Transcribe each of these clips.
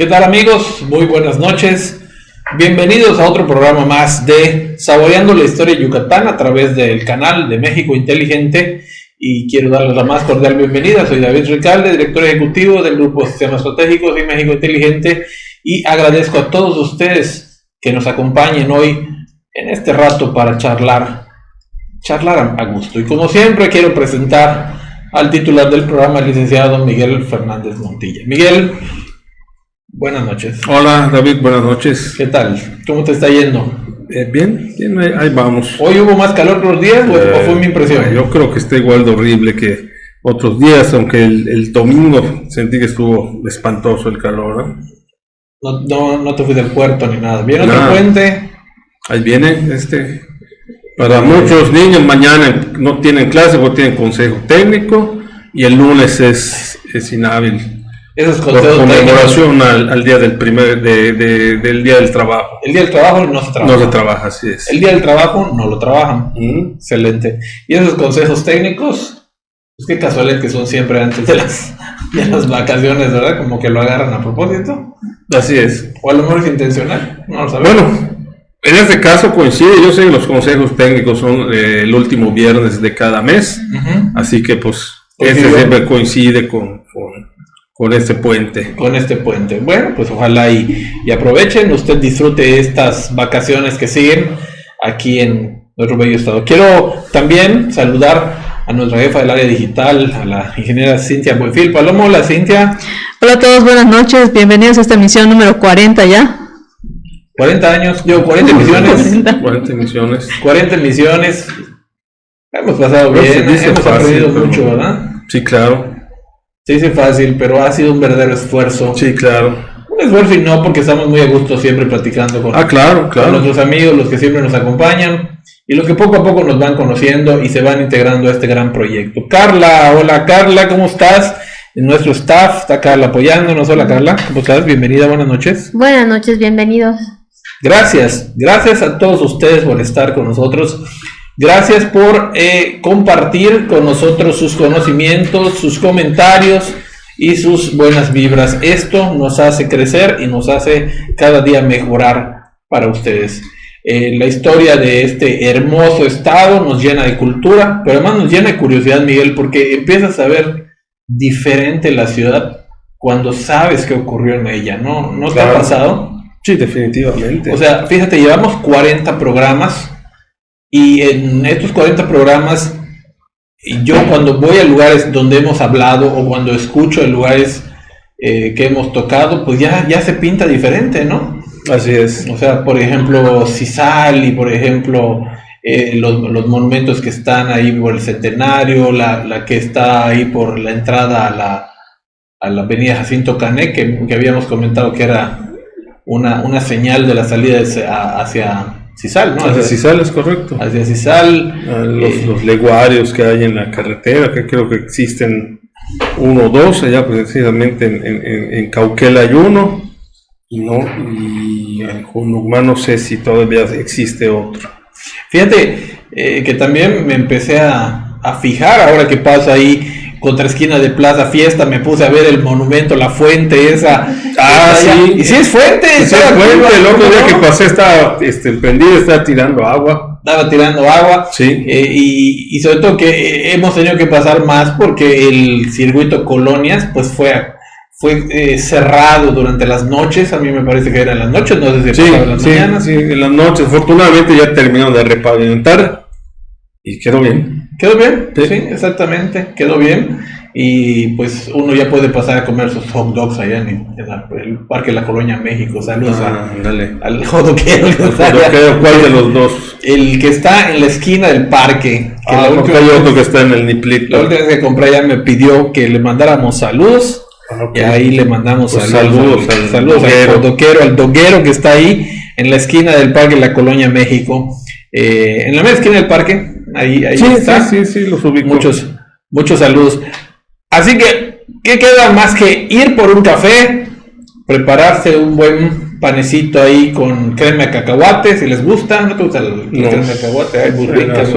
¿Qué tal, amigos? Muy buenas noches. Bienvenidos a otro programa más de Saboreando la Historia de Yucatán a través del canal de México Inteligente. Y quiero darles la más cordial bienvenida. Soy David Recalde, director ejecutivo del Grupo Sistemas Estratégicos de México Inteligente. Y agradezco a todos ustedes que nos acompañen hoy en este rato para charlar a gusto. Y como siempre quiero presentar al titular del programa, el licenciado Miguel Fernández Montilla. Miguel, buenas noches. Hola David, buenas noches. ¿Qué tal? ¿Cómo te está yendo? Bien, ahí vamos. ¿Hoy hubo más calor que los días o fue mi impresión? Yo creo que está igual de horrible que otros días, aunque el domingo sentí que estuvo espantoso el calor, ¿no? No te fui del puerto ni nada. ¿Viene otro puente? Ahí viene para muchos niños mañana no tienen clase porque tienen consejo técnico y el lunes es inhábil. Esos por conmemoración al día del día del trabajo. El día del trabajo no se trabaja. No se trabaja, así es. El día del trabajo no lo trabajan. Excelente. Y esos consejos técnicos, pues qué casualidad que son siempre antes de las vacaciones, ¿verdad? Como que lo agarran a propósito. Así es. O a lo mejor es intencional, no lo sabemos. Bueno, en este caso coincide, yo sé que los consejos técnicos son el último viernes de cada mes, así que pues ese siempre coincide con este puente. Con este puente. Bueno, pues ojalá y aprovechen, usted disfrute estas vacaciones que siguen aquí en nuestro bello estado. Quiero también saludar a nuestra jefa del área digital, a la ingeniera Cintia Buenfil Palomo. Hola, Cintia. Hola a todos, buenas noches, bienvenidos a esta emisión número 40 ya. 40 años, llevo 40 emisiones. 40 emisiones. Hemos pasado bien, hemos aprendido mucho, ¿verdad? Sí, claro. Se dice fácil, pero ha sido un verdadero esfuerzo. Sí, claro. Un esfuerzo y no, porque estamos muy a gusto siempre platicando con nuestros amigos, los que siempre nos acompañan y los que poco a poco nos van conociendo y se van integrando a este gran proyecto. Carla, hola Carla, ¿cómo estás? En nuestro staff está Carla apoyándonos. Hola Carla, ¿cómo estás? Bienvenida, buenas noches. Buenas noches, bienvenidos. Gracias a todos ustedes por estar con nosotros. Gracias por compartir con nosotros sus conocimientos, sus comentarios y sus buenas vibras. Esto nos hace crecer y nos hace cada día mejorar para ustedes. La historia de este hermoso estado nos llena de cultura, pero además nos llena de curiosidad, Miguel, porque empiezas a ver diferente la ciudad cuando sabes qué ocurrió en ella, ¿no? ¿No te ha pasado? Sí, definitivamente. O sea, fíjate, llevamos 40 programas. Y en estos 40 programas, yo cuando voy a lugares donde hemos hablado o cuando escucho de lugares que hemos tocado, pues ya se pinta diferente, ¿no? Así es. O sea, por ejemplo, Cizal y por ejemplo los monumentos que están ahí por el Centenario, la que está ahí por la entrada a la avenida Jacinto Cané, que habíamos comentado que era una señal de la salida hacia Cizal, ¿no? Hacia Cizal, es correcto. Hacia Cizal. Los leguarios que hay en la carretera, que creo que existen uno o dos, allá precisamente en Cauquel hay uno, y en Junucmán no sé si todavía existe otro. Fíjate que también me empecé a fijar ahora que pasa ahí contra esquina de Plaza Fiesta, me puse a ver el monumento, la fuente esa. Sí. Y sí es fuente. Sí, es fuente. El otro día que pasé estaba prendida, estaba tirando agua. Sí. Y sobre todo que hemos tenido que pasar más porque el circuito Colonias pues fue cerrado durante las noches. A mí me parece que eran las noches, no sé si en las mañanas. Sí, en las noches. Afortunadamente ya terminaron de repavimentar y quedó bien. ¿Quedó bien? Sí, exactamente, quedó bien. Y pues uno ya puede pasar a comer sus hot dogs allá en el Parque de la Colonia México. Saludos al jodoquero. ¿Cuál de los dos? El que está en la esquina del parque. Que hay otro que está en el Niplito. La última vez que compré allá me pidió que le mandáramos saludos. Okay. Y ahí le mandamos saludos al jodoquero, al doguero que está ahí en la esquina del Parque de la Colonia México. En la media esquina del parque. Ahí está. Sí, los ubico. Muchos saludos. Así que, ¿qué queda más que ir por un café, prepararse un buen panecito ahí con crema de cacahuate, si les gusta? ¿No te gusta el crema de cacahuate? Hay burritas,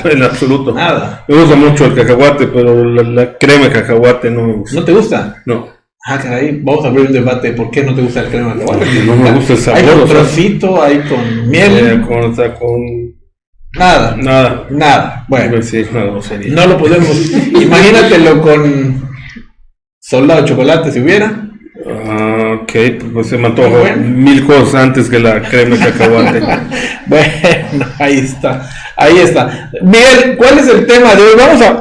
en absoluto. Nada. Me gusta mucho el cacahuate, pero la crema de cacahuate no me gusta. ¿No te gusta? No. Caray, vamos a abrir un debate. ¿Por qué no te gusta el crema de alfalfa? No me gusta el sabor. Hay con trocito, hay con miel. Nada. Bueno, no lo podemos. Imagínatelo con soldado de chocolate si hubiera. Ok, pues se me antojó mil cosas antes que la crema de cacahuate. Bueno, ahí está. Miguel, ¿cuál es el tema de hoy?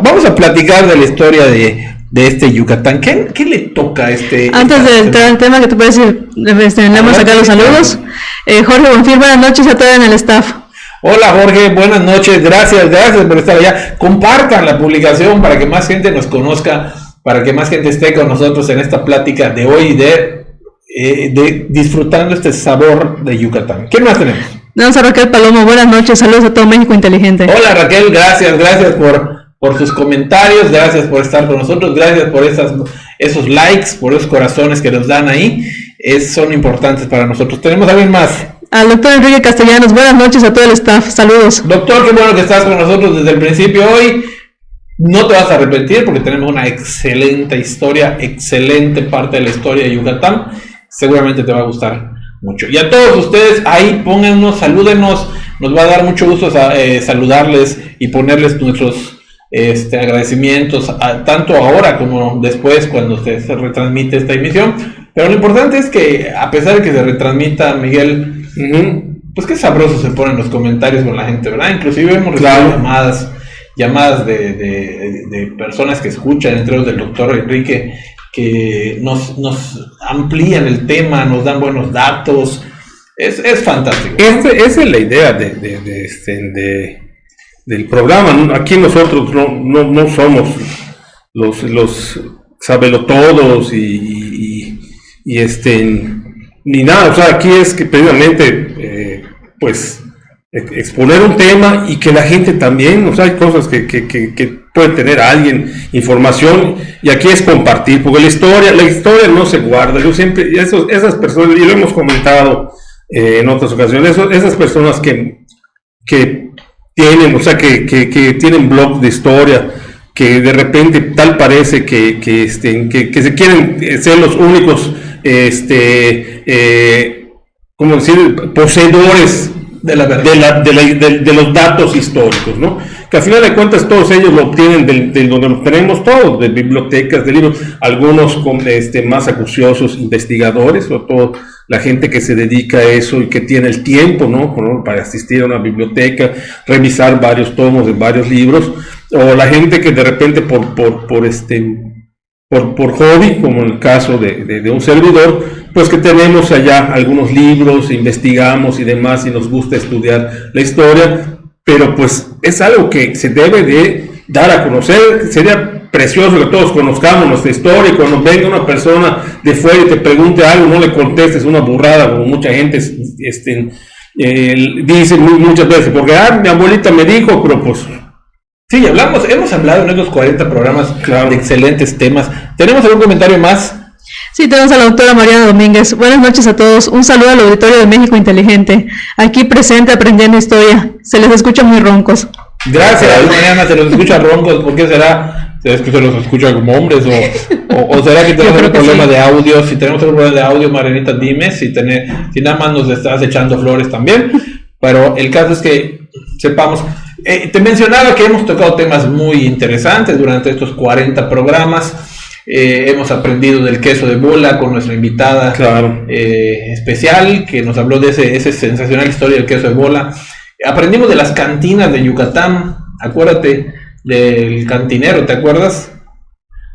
Vamos a platicar de la historia de este Yucatán. ¿Qué le toca a este? Antes de entrar al tema, que te puede decir, tenemos acá los saludos. Jorge Bonfil, buenas noches a todos en el staff. Hola Jorge, buenas noches, gracias por estar allá. Compartan la publicación para que más gente nos conozca, para que más gente esté con nosotros en esta plática de hoy de disfrutando este sabor de Yucatán. ¿Qué más tenemos? Tenemos a Raquel Palomo, buenas noches, saludos a todo México Inteligente. Hola Raquel, gracias por sus comentarios, gracias por estar con nosotros, gracias por esos likes, por esos corazones que nos dan ahí, son importantes para nosotros. ¿Tenemos a alguien más? Al doctor Enrique Castellanos, buenas noches a todo el staff, saludos. Doctor, qué bueno que estás con nosotros desde el principio hoy. No te vas a arrepentir porque tenemos una excelente historia, excelente parte de la historia de Yucatán. Seguramente te va a gustar mucho. Y a todos ustedes ahí pónganos, salúdenos. Nos va a dar mucho gusto saludarles y ponerles nuestros agradecimientos, tanto ahora como después cuando se retransmite esta emisión. Pero lo importante es que a pesar de que se retransmita, Miguel, pues qué sabroso se ponen los comentarios con la gente, ¿verdad? Inclusive hemos recibido llamadas de personas que escuchan, entre ellos del doctor Enrique, que nos amplían el tema, nos dan buenos datos. Es fantástico. Esa es la idea del programa. Aquí nosotros no somos los sabelotodos ni nada. O sea, aquí es que precisamente pues exponer un tema y que la gente también, o sea, hay cosas que puede tener alguien, información, y aquí es compartir, porque la historia no se guarda. Yo siempre, esas personas, y lo hemos comentado en otras ocasiones, esas personas que tienen, o sea, que tienen blogs de historia, que de repente tal parece que se quieren ser los únicos, ¿cómo decir?, poseedores de la verdad, de los datos históricos, ¿no? Que al final de cuentas todos ellos lo obtienen de donde lo tenemos todos, de bibliotecas, de libros, algunos con más acuciosos investigadores, sobre todo la gente que se dedica a eso y que tiene el tiempo, ¿no? Para asistir a una biblioteca, revisar varios tomos de varios libros, o la gente que de repente por hobby, como en el caso de un servidor, pues que tenemos allá algunos libros, investigamos y demás, y nos gusta estudiar la historia, pero pues es algo que se debe de dar a conocer. Sería precioso que todos conozcamos nuestra historia, y cuando venga una persona de fuera y te pregunte algo, no le contestes una burrada, como mucha gente dice muchas veces, porque mi abuelita me dijo, pero pues... Sí, hemos hablado en estos 40 programas, claro, de excelentes temas. ¿Tenemos algún comentario más? Sí, tenemos a la doctora Mariana Domínguez. Buenas noches a todos. Un saludo al auditorio de México Inteligente. Aquí presente aprendiendo historia. Se les escucha muy roncos. Gracias, Mariana. Se los escucha roncos. ¿Por qué será? ¿Será que se los escucha como hombres? ¿O será que tenemos un problema de audio? Si tenemos un problema de audio, Marianita, dime. Si nada más nos estás echando flores también. Pero el caso es que sepamos... te mencionaba que hemos tocado temas muy interesantes durante estos 40 programas. Hemos aprendido del queso de bola con nuestra invitada, claro, especial, que nos habló de esa sensacional historia del queso de bola. Aprendimos de las cantinas de Yucatán. Acuérdate del cantinero, ¿te acuerdas?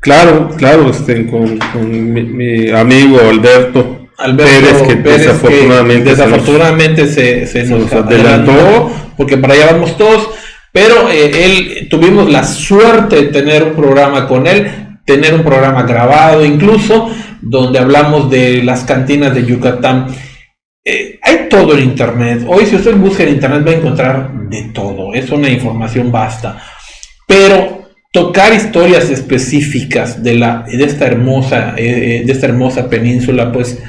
Claro, con mi amigo Alberto Pérez, que desafortunadamente se nos adelantó, porque para allá vamos todos, pero tuvimos la suerte de tener un programa con él, tener un programa grabado incluso, donde hablamos de las cantinas de Yucatán. Hay todo en internet. Hoy si usted busca en internet va a encontrar de todo, es una información vasta, pero tocar historias específicas de esta hermosa península, pues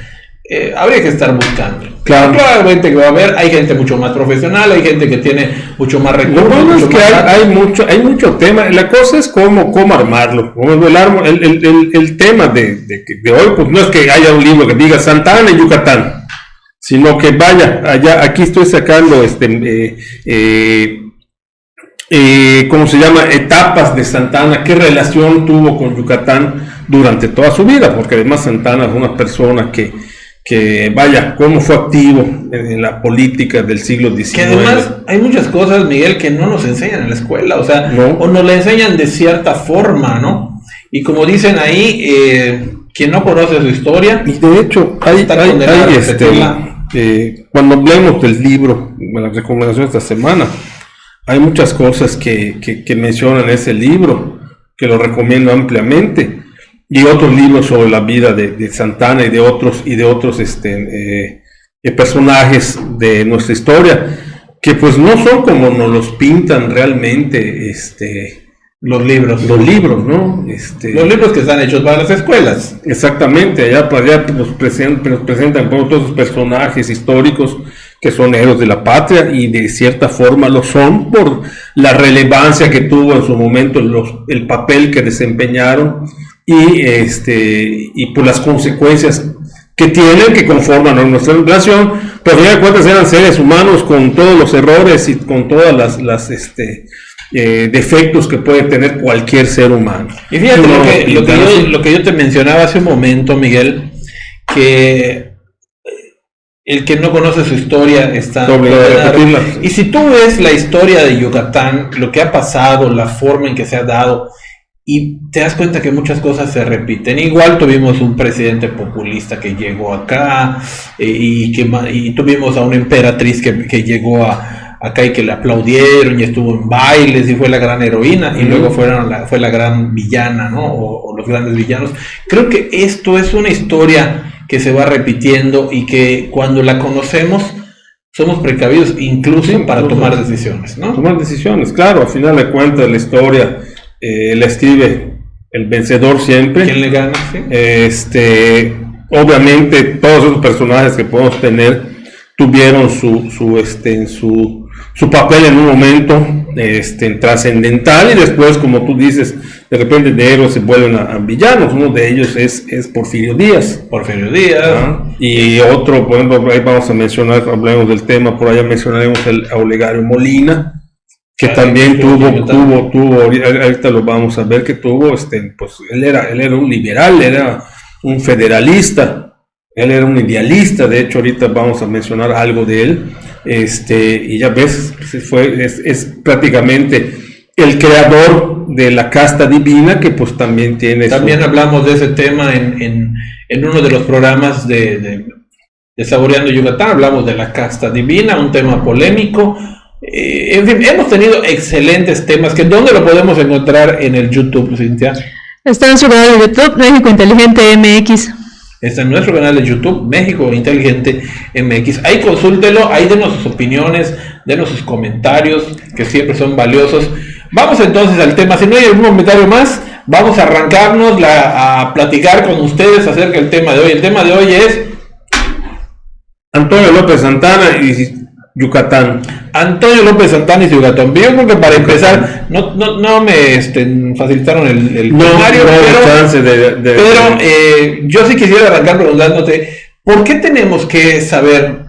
habría que estar buscando. Claro. Claramente que va a haber, hay gente mucho más profesional, hay gente que tiene mucho más recursos. Lo bueno es que hay mucho tema. La cosa es cómo armarlo. El tema de hoy, pues no es que haya un libro que diga Santana en Yucatán, sino que vaya, allá, aquí estoy sacando ¿cómo se llama? Etapas de Santana, qué relación tuvo con Yucatán durante toda su vida, porque además Santana es una persona que vaya, cómo fue activo en la política del siglo XIX. Que además hay muchas cosas, Miguel, que no nos enseñan en la escuela, o sea, no. O nos la enseñan de cierta forma, ¿no? Y como dicen ahí, quien no conoce su historia... Y de hecho, cuando hablemos del libro, la recomendación de esta semana, hay muchas cosas que mencionan ese libro, que lo recomiendo ampliamente, y otros libros sobre la vida de Santana y de otros personajes de nuestra historia, que pues no son como nos los pintan realmente los libros, ¿no? Los libros que están hechos para las escuelas. Exactamente, allá nos presentan todos esos personajes históricos que son héroes de la patria, y de cierta forma lo son por la relevancia que tuvo en su momento, el papel que desempeñaron, y por las consecuencias que tienen, que conforman nuestra nación, pero al final de cuentas eran seres humanos con todos los errores y con todas las defectos que puede tener cualquier ser humano. Y fíjate lo que yo te mencionaba hace un momento, Miguel, que el que no conoce su historia está obligado a repetirla. Y si tú ves la historia de Yucatán, lo que ha pasado, la forma en que se ha dado, y te das cuenta que muchas cosas se repiten. Igual tuvimos un presidente populista que llegó acá, y tuvimos a una emperatriz que llegó acá y que le aplaudieron y estuvo en bailes y fue la gran heroína, y luego fue la gran villana, ¿no? O los grandes villanos. Creo que esto es una historia que se va repitiendo, y que cuando la conocemos somos precavidos incluso para tomar decisiones, ¿no? Tomar decisiones, claro, al final de cuentas la historia la escribe el vencedor siempre. ¿Quién le gana? ¿Sí? Obviamente todos esos personajes que podemos tener tuvieron su papel en un momento trascendental, y después, como tú dices, de repente de héroes se vuelven a villanos. Uno de ellos es Porfirio Díaz. Y otro, por ejemplo, ahí vamos a mencionar, hablemos del tema, por allá mencionaremos a Olegario Molina, que también tuvo, ahorita lo vamos a ver, que tuvo, pues él era un liberal, era un federalista, él era un idealista. De hecho ahorita vamos a mencionar algo de él, y ya ves, es prácticamente el creador de la casta divina, que pues también tiene... También hablamos de ese tema en uno de los programas de Saboreando Yucatán, hablamos de la casta divina, un tema polémico. En fin, hemos tenido excelentes temas. ¿Dónde lo podemos encontrar en el YouTube, Cintia? Está en su canal de YouTube, México Inteligente MX. Está en nuestro canal de YouTube, México Inteligente MX. Ahí consúltelo, ahí denos sus opiniones, denos sus comentarios, que siempre son valiosos. Vamos entonces al tema. Si no hay algún comentario más, vamos a arrancarnos a platicar con ustedes acerca del tema de hoy. El tema de hoy es Antonio López Santana y Yucatán. Antonio López Santana y Yucatán. Yo creo que para empezar, no me facilitaron el comentario, pero yo sí quisiera arrancar preguntándote, ¿por qué tenemos que saber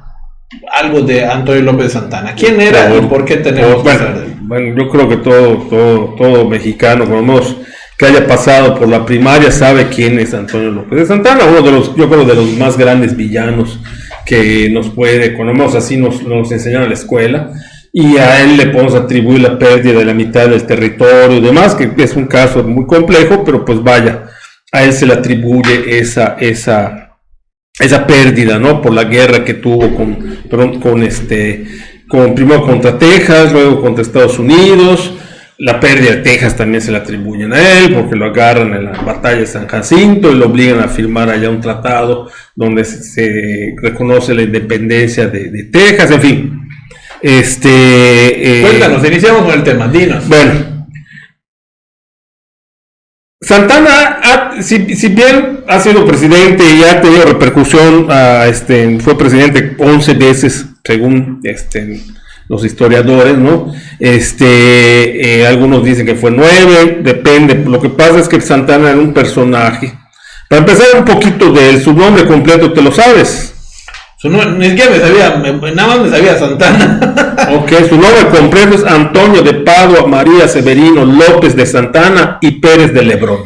algo de Antonio López Santana? ¿Quién era y por qué tenemos que saber? Bueno, yo creo que todo mexicano, por lo menos que haya pasado por la primaria, sabe quién es Antonio López de Santana, uno de los, yo creo, de los más grandes villanos que nos puede, cuando menos así nos enseñaron en la escuela, y a él le podemos atribuir la pérdida de la mitad del territorio y demás, que es un caso muy complejo, pero pues vaya, a él se le atribuye esa pérdida, ¿no? Por la guerra que tuvo primero contra Texas, luego contra Estados Unidos. La pérdida de Texas también se le atribuyen a él, porque lo agarran en la batalla de San Jacinto y lo obligan a firmar allá un tratado donde se reconoce la independencia de Texas, en fin. Cuéntanos, iniciamos con el tema, dinos. Bueno, Santana, si bien ha sido presidente y ha tenido repercusión, fue presidente 11 veces, según los historiadores, ¿no? Algunos dicen que fue 9, depende. Lo que pasa es que Santana era un personaje. Para empezar un poquito de él, su nombre completo, ¿te lo sabes? Ni siquiera me sabía, nada más me sabía Santana. Ok, su nombre completo es Antonio de Padua María Severino López de Santana y Pérez de Lebrón.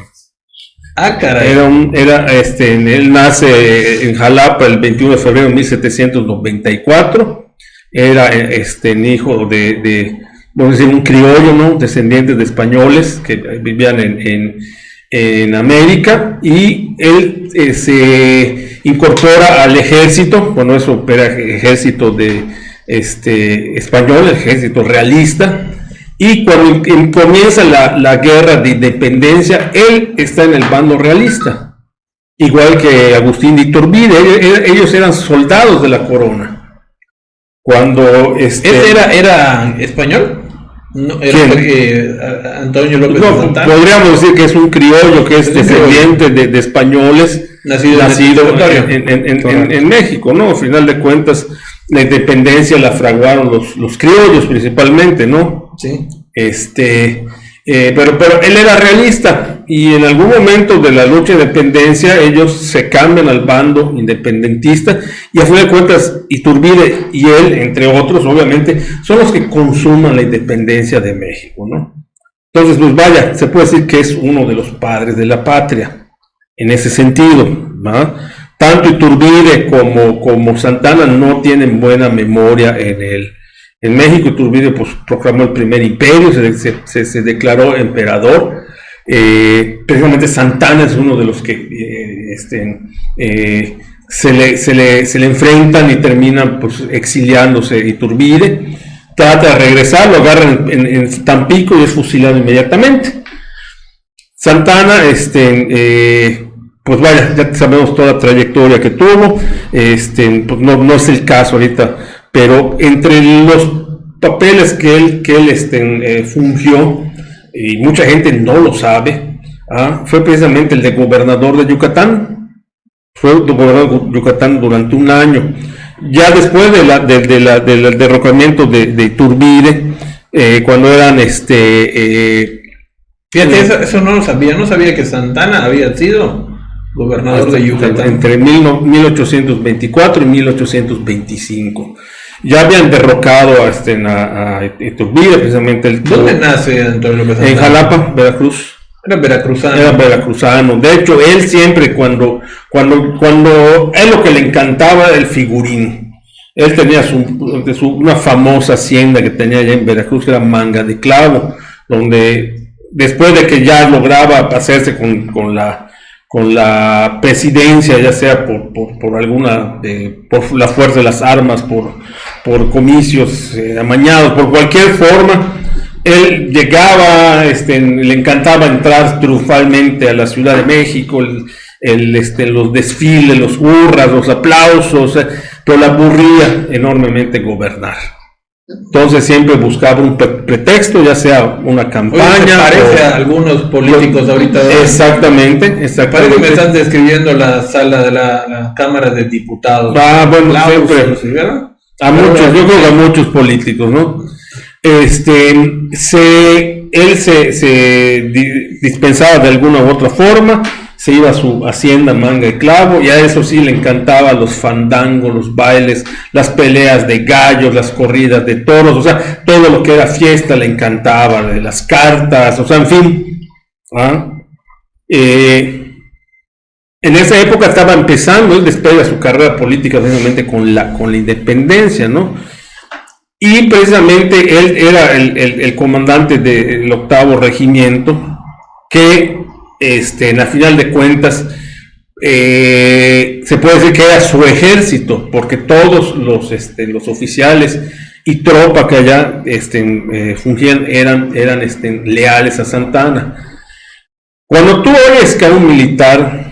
Ah, caray. Él nace en Jalapa el 21 de febrero de 1794. Era hijo de vamos a decir, un criollo, ¿no? Descendientes de españoles que vivían en América, y él se incorpora al ejército, bueno, eso era ejército de español, el ejército realista, y cuando comienza la guerra de independencia, él está en el bando realista, igual que Agustín de Iturbide. Ellos eran soldados de la corona. Cuando ¿Ese era español? No, era Antonio López de Santana. Podríamos decir que es un criollo, que es descendiente de españoles, nacido en México, ¿no? Al final de cuentas, la independencia la fraguaron los criollos principalmente, ¿no? Sí. Pero él era realista, y en algún momento de la lucha de independencia ellos se cambian al bando independentista, y a fin de cuentas Iturbide y él, entre otros, obviamente, son los que consuman la independencia de México, ¿no? Entonces, pues vaya, se puede decir que es uno de los padres de la patria, en ese sentido, ¿no? Tanto Iturbide como Santana no tienen buena memoria en México. Iturbide pues proclamó el primer imperio, se declaró emperador. Precisamente Santana es uno de los que se le enfrentan y terminan pues exiliándose. Iturbide trata de regresar, lo agarran en Tampico y es fusilado inmediatamente. Santana, pues vaya, ya sabemos toda la trayectoria que tuvo, pues no es el caso ahorita, pero entre los papeles que él fungió, y mucha gente no lo sabe, fue precisamente el de gobernador de Yucatán. Fue gobernador de Yucatán durante un año. Ya después del derrocamiento de Iturbide, cuando eran fíjate, eso no lo sabía, no sabía que Santana había sido gobernador de Yucatán. Entre 1824 y 1825. Ya habían derrocado a Iturbide, precisamente. ¿Dónde nace Antonio López Santana? En Jalapa, Veracruz. Era veracruzano. Era veracruzano. De hecho, él siempre cuando él lo que le encantaba era el figurín. Él tenía una famosa hacienda que tenía allá en Veracruz, que era Manga de Clavo, donde después de que ya lograba hacerse con la presidencia, ya sea por la fuerza de las armas, por comicios amañados, por cualquier forma, él llegaba, le encantaba entrar triunfalmente a la Ciudad de México, los desfiles, los hurras, los aplausos, pero le aburría enormemente gobernar. Entonces siempre buscaba un pretexto, ya sea una campaña. Oye, parece a algunos políticos ahorita. Exactamente. Parece que me están describiendo la sala de la Cámara de Diputados. Bueno, siempre. ¿Sí, verdad? A muchos, yo creo que a muchos políticos, ¿no? Él se dispensaba de alguna u otra forma, se iba a su hacienda Manga de Clavo, y a eso sí le encantaban los fandangos, los bailes, las peleas de gallos, las corridas de toros, o sea, todo lo que era fiesta le encantaba, de las cartas, o sea, en fin. En esa época estaba empezando, él despega su carrera política precisamente con la independencia, ¿no? Y precisamente él era el comandante del 8º regimiento, que a final de cuentas se puede decir que era su ejército, porque todos los oficiales y tropa que allá fungían eran leales a Santana. Cuando tú oyes que a un militar,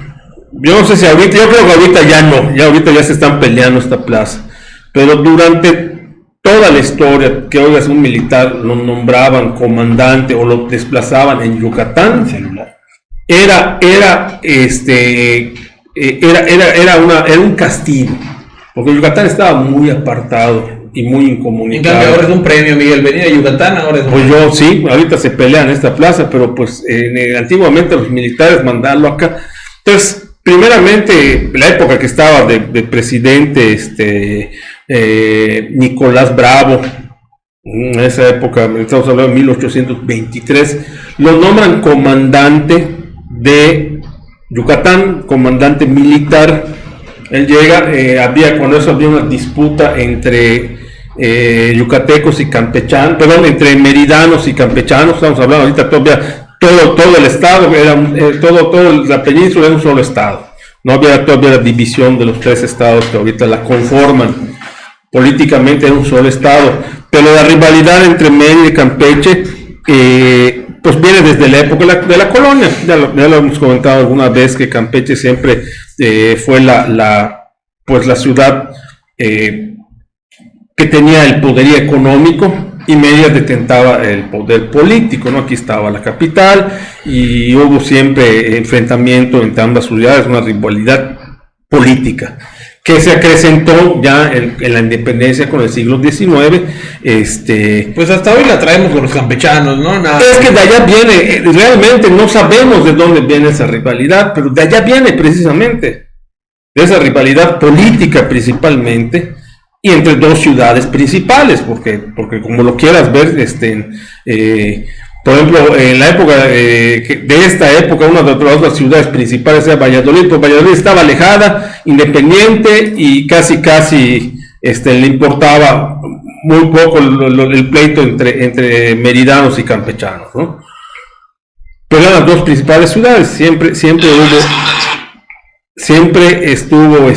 yo no sé si ahorita, yo creo que ahorita ya no, ahorita ya se están peleando esta plaza, pero durante toda la historia que oigas un militar lo nombraban comandante o lo desplazaban en Yucatán, era un castigo, porque Yucatán estaba muy apartado y muy incomunicado. En cambio, ahora es un premio, Miguel, venir a Yucatán ahora es un premio. Yo sí, ahorita se pelean en esta plaza, pero pues antiguamente los militares mandarlo acá. Entonces, primeramente, la época que estaba de presidente Nicolás Bravo, en esa época, estamos hablando de 1823, lo nombran comandante de Yucatán, comandante militar. Él llega, cuando eso había una disputa entre yucatecos y campechanos, entre meridanos y campechanos. Estamos hablando ahorita todavía todo el estado, toda la península era un solo estado. No había todavía la división de los 3 estados que ahorita la conforman. Políticamente era un solo estado, pero la rivalidad entre Mérida y Campeche pues viene desde la época de la colonia. Ya lo hemos comentado alguna vez, que Campeche siempre fue la ciudad que tenía el poderío económico, y Mérida detentaba el poder político, ¿no? Aquí estaba la capital y hubo siempre enfrentamiento entre ambas ciudades, una rivalidad política que se acrecentó ya en la independencia con el siglo XIX. Pues hasta hoy la traemos con los campechanos, ¿no? Es que de allá viene, realmente no sabemos de dónde viene esa rivalidad, pero de allá viene precisamente, de esa rivalidad política principalmente, y entre 2 ciudades principales, porque como lo quieras ver, por ejemplo, en la época de esta época, una de las otras ciudades principales era Valladolid. Pues Valladolid estaba alejada, independiente, y casi le importaba muy poco el pleito entre meridanos y campechanos, ¿no? Pero eran las 2 principales ciudades, siempre estuvo,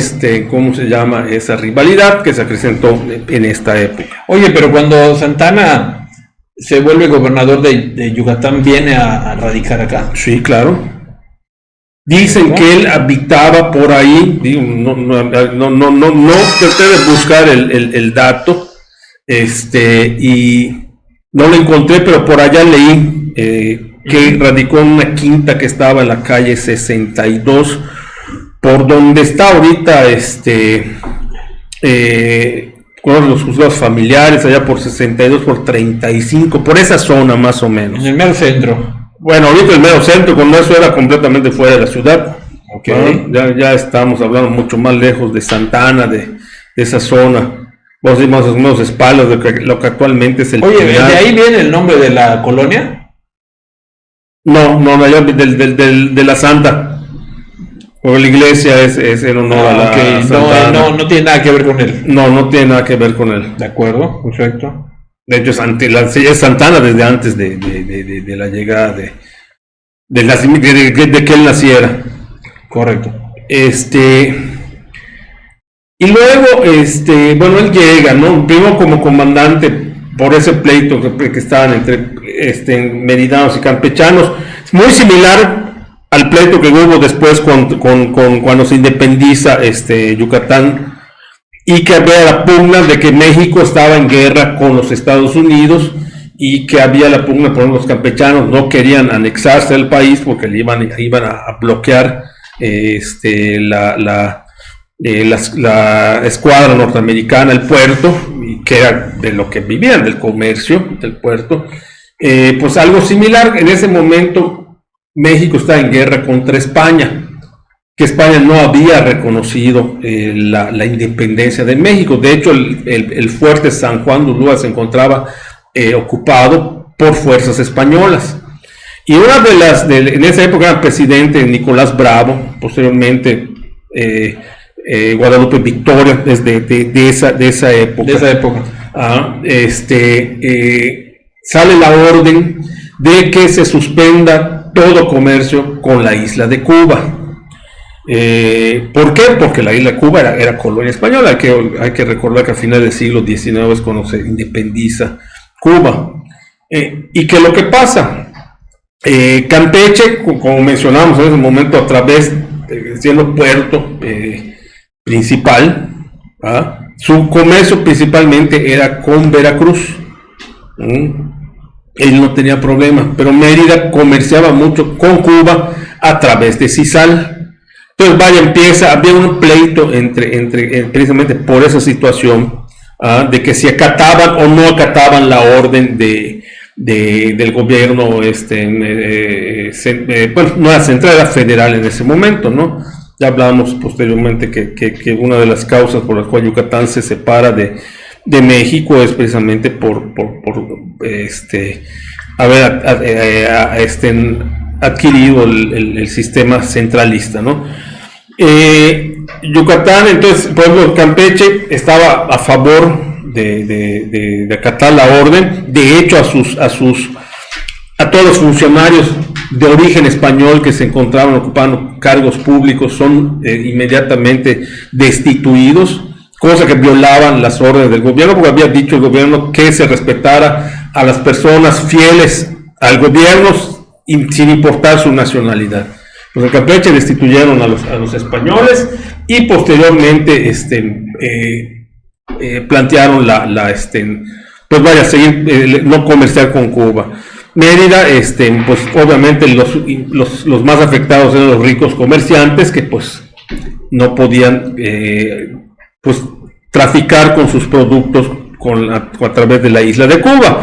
¿cómo se llama? Esa rivalidad que se acrecentó en esta época. Oye, pero cuando Santana se vuelve gobernador de Yucatán, ¿viene a radicar acá? Sí, claro. Dicen que él habitaba por ahí, no traté de buscar el dato, y no lo encontré, pero por allá leí que radicó en una quinta que estaba en la calle 62, por donde está ahorita con los juzgados familiares, allá por 62, por 35, por esa zona más o menos. En el mero centro. Bueno, ahorita el mero centro, cuando eso era completamente fuera de la ciudad. Okay. Ya estamos hablando mucho más lejos de Santana, de esa zona. Vos decís más o menos espaldas de lo que actualmente es el Oye, Pinar. ¿de ahí viene el nombre de la colonia? No, allá de la Santa. O la iglesia es en honor a la Santana. No tiene nada que ver con él. No tiene nada que ver con él. De acuerdo, perfecto. De hecho, es Santana desde antes de la llegada de que él naciera. Correcto. Y luego, bueno, él llega, ¿no? Primero como comandante por ese pleito que estaban entre meridanos y campechanos, muy similar al pleito que hubo después cuando se independiza Yucatán, y que había la pugna de que México estaba en guerra con los Estados Unidos, y que había la pugna por los campechanos no querían anexarse al país porque le iban a bloquear la escuadra norteamericana, el puerto, y que era de lo que vivían, del comercio del puerto. Pues algo similar. En ese momento México está en guerra contra España, que España no había reconocido la independencia de México. De hecho, el fuerte San Juan de Ulúa se encontraba ocupado por fuerzas españolas. Y una en esa época era presidente Nicolás Bravo, posteriormente Guadalupe Victoria, desde de esa época. De esa época. Sale la orden de que se suspenda todo comercio con la isla de Cuba. ¿Por qué? Porque la isla de Cuba era colonia española. Hay que recordar que a finales del siglo XIX es cuando se independiza Cuba. ¿Y qué es lo que pasa? Campeche, como mencionamos en ese momento, a través siendo puerto principal, su comercio principalmente era con Veracruz. Él no tenía problema, pero Mérida comerciaba mucho con Cuba a través de CISAL. Entonces, había un pleito precisamente por esa situación, de que si acataban o no acataban la orden del gobierno, bueno, no era central, era federal en ese momento, ¿no? Ya hablábamos posteriormente que una de las causas por las cuales Yucatán se separa de México es precisamente por haber adquirido el sistema centralista, ¿no? Yucatán, entonces, el pueblo Campeche estaba a favor de acatar la orden. De hecho, a todos los funcionarios de origen español que se encontraban ocupando cargos públicos son inmediatamente destituidos, cosa que violaban las órdenes del gobierno, porque había dicho el gobierno que se respetara a las personas fieles al gobierno sin importar su nacionalidad. Pues en Campeche destituyeron a los españoles y posteriormente plantearon pues vaya a seguir, no comerciar con Cuba. Mérida, pues obviamente los más afectados eran los ricos comerciantes que pues no podían pues traficar con sus productos a través de la isla de Cuba.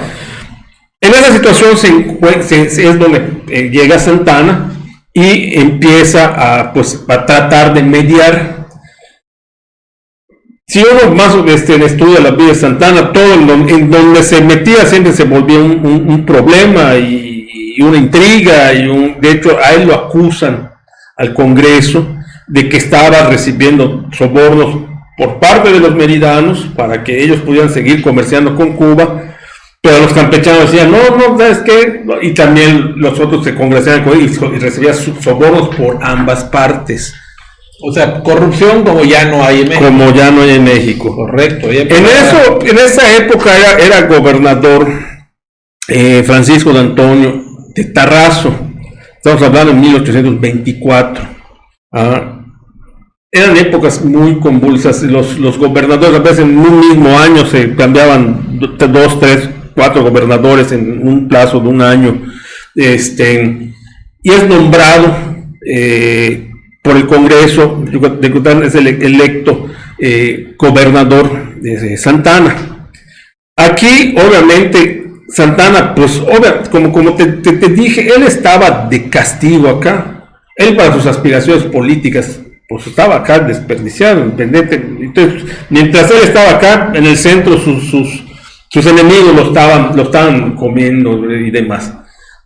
En esa situación es donde llega Santana y empieza a tratar de mediar. Si uno más estudia la vida de Santana, todo en donde se metía siempre se volvía un problema y una intriga, de hecho a él lo acusan al Congreso de que estaba recibiendo sobornos por parte de los meridanos para que ellos pudieran seguir comerciando con Cuba, pero los campechanos decían, no, ¿sabes qué? Y también los otros se congresaban con él y recibían sobornos por ambas partes. O sea, corrupción como ya no hay en México. Como ya no hay en México. Correcto. En esa época era gobernador Francisco de Antonio de Tarrazo. Estamos hablando de 1824. Eran épocas muy convulsas. Los gobernadores a veces en un mismo año se cambiaban 2, 3, 4 gobernadores en un plazo de un año. Y es nombrado por el Congreso de Yucatán, es electo gobernador de Santana. Aquí, obviamente, Santana, pues, como te dije, él estaba de castigo acá. Él, para sus aspiraciones políticas, pues estaba acá desperdiciado, independiente. Entonces, mientras él estaba acá, en el centro, sus enemigos lo estaban comiendo y demás.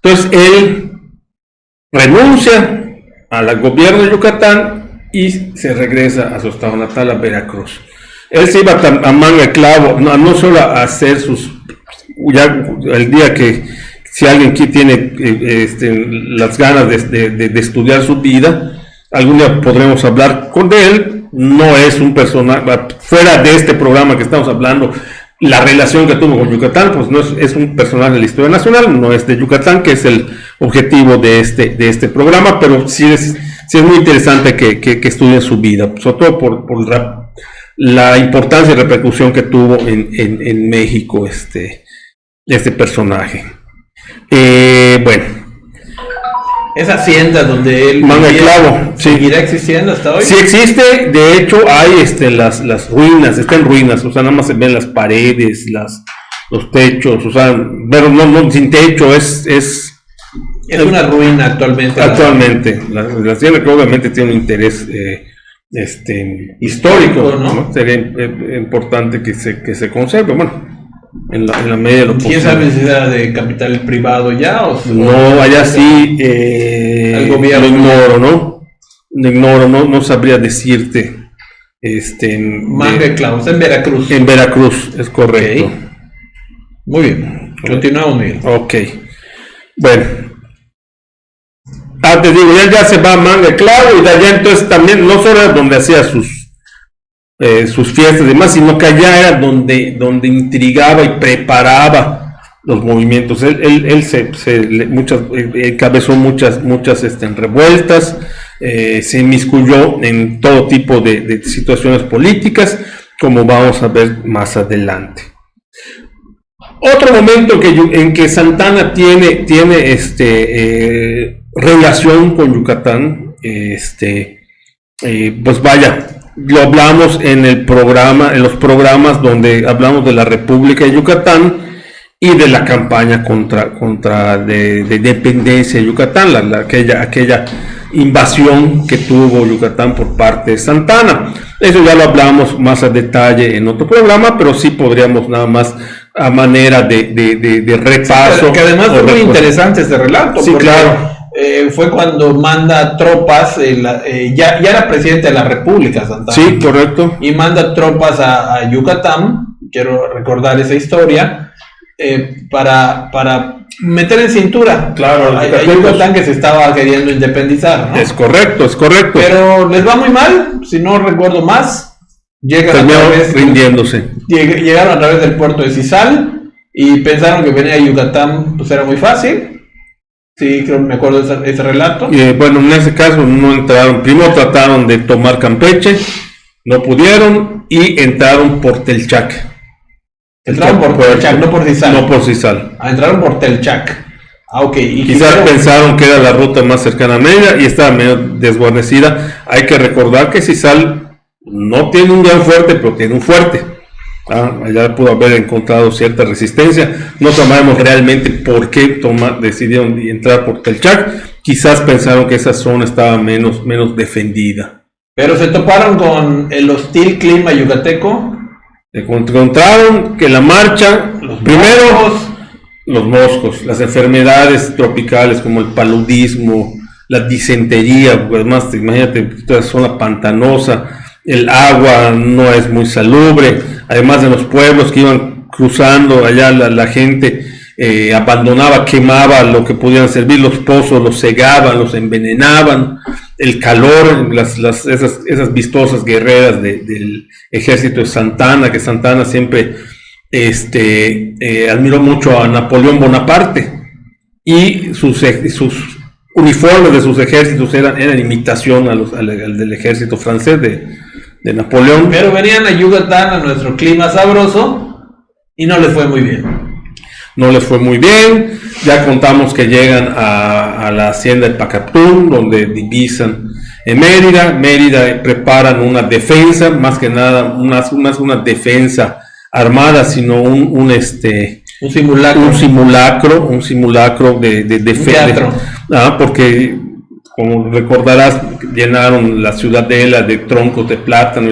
Entonces, él renuncia al gobierno de Yucatán y se regresa a su estado natal, a Veracruz. Él se iba a manga de clavo, no solo a hacer ya el día que, si alguien aquí tiene las ganas de estudiar su vida, algún día podremos hablar con él. No es un personaje, fuera de este programa que estamos hablando, la relación que tuvo con Yucatán, pues no es un personaje de la historia nacional, no es de Yucatán, que es el objetivo de este programa, pero sí es muy interesante que estudien su vida, sobre todo por la importancia y repercusión que tuvo en México este personaje. Bueno. Esa hacienda donde él Manga de Clavo, seguirá existiendo hasta hoy. Sí existe, de hecho hay las ruinas, está en ruinas, o sea, nada más se ven las paredes, los techos, o sea, pero no sin techo, es una ruina actualmente. Actualmente, la hacienda que obviamente tiene un interés histórico, ¿no? Sería importante que se conserve, bueno. En la medida de lo posible. ¿Quién sabe si era de capital privado ya? No, allá sí, el gobierno. Lo ignoro, no sabría decirte. Manga de Clavo, está en Veracruz. En Veracruz, es correcto. Okay. Muy bien, continuamos, Miguel. Ok, bueno. Te digo, ya se va a Manga de Clavo y de allá entonces también, no solo era donde hacía sus fiestas y demás, sino que allá era donde intrigaba y preparaba los movimientos. Él encabezó muchas revueltas, se inmiscuyó en todo tipo de situaciones políticas, como vamos a ver más adelante. Otro momento en que Santana tiene relación con Yucatán, pues vaya, lo hablamos en el programa, en los programas donde hablamos de la República de Yucatán y de la campaña de independencia de Yucatán, aquella invasión que tuvo Yucatán por parte de Santa Anna. Eso ya lo hablamos más a detalle en otro programa, pero sí podríamos nada más a manera de repaso. Sí, que además fue muy interesante ese relato. Sí, claro. Fue cuando manda tropas, ya era presidente de la República Santa Anna. Sí, correcto. Y manda tropas a Yucatán, quiero recordar esa historia, para meter en cintura a Yucatán, que se estaba queriendo independizar, ¿no? Es correcto. Pero les va muy mal, si no recuerdo más, llegaron rindiéndose. Llegaron a través del puerto de Cizal y pensaron que venir a Yucatán pues era muy fácil. Sí, creo que me acuerdo de ese relato. Bueno, en ese caso no entraron. Primero trataron de tomar Campeche, no pudieron, y entraron por Telchac. Entraron por Telchac, no por Cizal. No por Cizal. Entraron por Telchac. Ok. Y quizás pensaron que era la ruta más cercana a Mérida y estaba medio desguarnecida. Hay que recordar que Cizal no tiene un gran fuerte, pero tiene un fuerte. Allá pudo haber encontrado cierta resistencia. No sabemos realmente por qué decidieron entrar por Telchac. Quizás pensaron que esa zona estaba menos defendida. Pero se toparon con el hostil clima yucateco. Encontraron que la marcha, los moscos, las enfermedades tropicales como el paludismo, la disentería, además imagínate, toda zona pantanosa, el agua no es muy salubre, además de los pueblos que iban cruzando allá, la gente abandonaba, quemaba lo que podían servir, los pozos los cegaban, los envenenaban, el calor, esas vistosas guerreras del ejército de Santa Anna, que Santa Anna siempre admiró mucho a Napoleón Bonaparte, y sus uniformes de sus ejércitos eran imitación al del ejército francés de Napoleón. Pero venían a Yucatán, a nuestro clima sabroso, y no les fue muy bien. Ya contamos que llegan a la hacienda de Pacatún, donde divisan en Mérida preparan una defensa, más que nada una defensa armada, sino un simulacro de defensa. Porque como recordarás, llenaron la ciudadela de troncos de plátano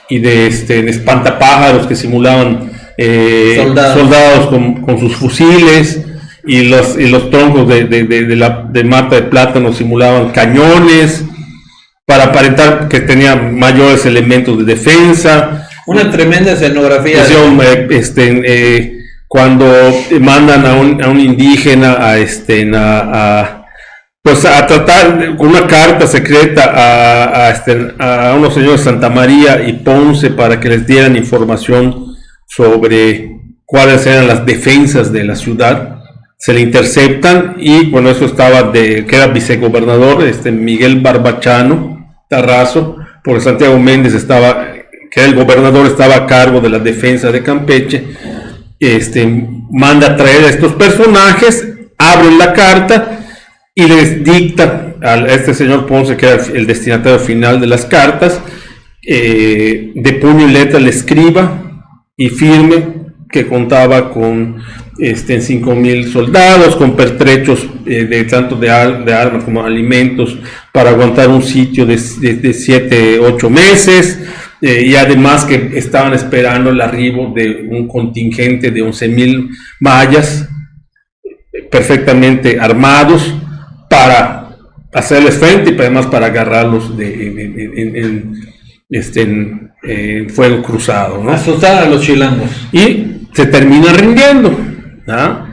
y de espantapájaros que simulaban soldados con sus fusiles, y los troncos de mata de plátano simulaban cañones para aparentar que tenían mayores elementos de defensa. Una tremenda escenografía. Cuando mandan a un indígena a tratar con una carta secreta a unos señores Santa María y Ponce para que les dieran información sobre cuáles eran las defensas de la ciudad. Se le interceptan, y bueno, eso estaba que era vicegobernador, Miguel Barbachano Tarrazo, porque Santiago Méndez que era el gobernador, estaba a cargo de la defensa de Campeche. Manda a traer a estos personajes, abren la carta y les dicta a este señor Ponce, que era el destinatario final de las cartas, de puño y letra le escriba y firme que contaba con 5,000 soldados, con pertrechos tanto de armas como alimentos para aguantar un sitio de 7-8 meses, y además que estaban esperando el arribo de un contingente de 11,000 mayas perfectamente armados para hacerles frente, y además para agarrarlos en fuego cruzado, ¿no? Asustar a los chilangos. Y se termina rindiendo, ¿no?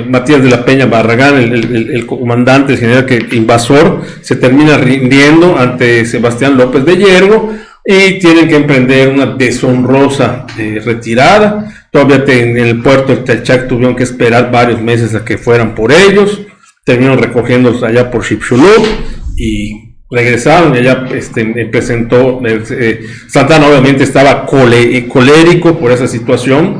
Matías de la Peña Barragán, el comandante, el general invasor, se termina rindiendo ante Sebastián López de Hierro, y tienen que emprender una deshonrosa retirada. Todavía en el puerto de Telchac tuvieron que esperar varios meses a que fueran por ellos. Terminaron recogiéndolos allá por Chipchulub y regresaron. Y allá presentó Santa Anna, obviamente estaba colérico por esa situación.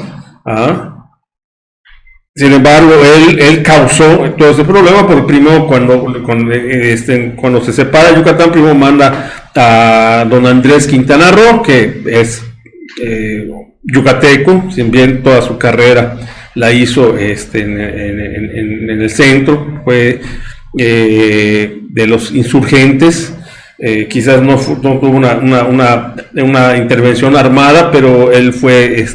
Sin embargo, él causó todo ese problema porque primero cuando se separa Yucatán, primero manda a don Andrés Quintana Roo, que es yucateco, si bien toda su carrera la hizo en el centro, fue de los insurgentes. Quizás no tuvo una intervención armada, pero él fue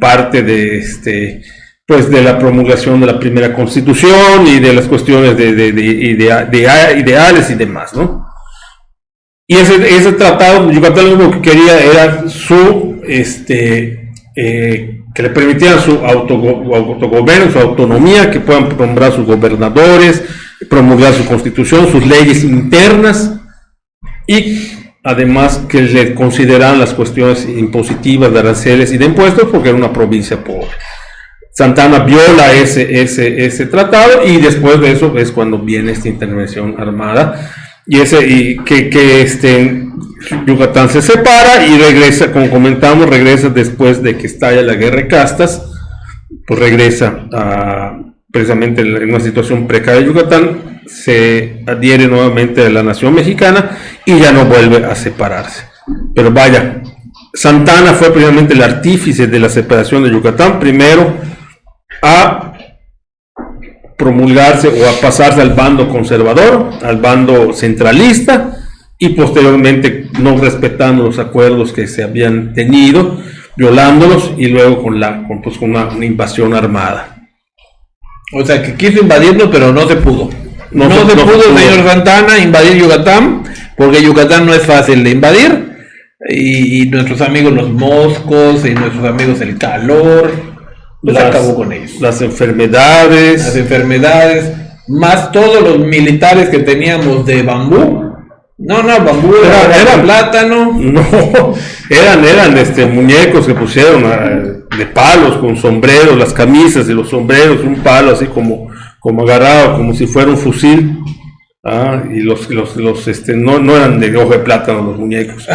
parte de pues de la promulgación de la primera constitución y de las cuestiones de ideales y demás, ¿no? Y ese tratado, Yucatán lo único que quería era que le permitieran su autogobierno, su autonomía, que puedan nombrar sus gobernadores, promulgar su constitución, sus leyes internas, y además que le consideraran las cuestiones impositivas de aranceles y de impuestos, porque era una provincia pobre. Santana viola ese tratado, y después de eso es cuando viene esta intervención armada, Yucatán se separa y regresa, como comentamos, regresa después de que estalla la guerra de castas, pues regresa precisamente en una situación precaria de Yucatán, se adhiere nuevamente a la nación mexicana y ya no vuelve a separarse. Pero vaya, Santana fue precisamente el artífice de la separación de Yucatán, primero a promulgarse o a pasarse al bando conservador, al bando centralista, y posteriormente no respetando los acuerdos que se habían tenido, violándolos, y luego con una invasión armada. O sea, que quiso invadirlo, pero no se pudo. No se pudo, señor Santana, invadir Yucatán, porque Yucatán no es fácil de invadir, y nuestros amigos los moscos, y nuestros amigos el calor, acabó con ellos. Las enfermedades, más todos los militares que teníamos de bambú. Bambú era plátano. No, eran muñecos que pusieron de palos con sombreros, las camisas y los sombreros, un palo así como agarrado, como si fuera un fusil. Y no eran de hoja de plátano los muñecos.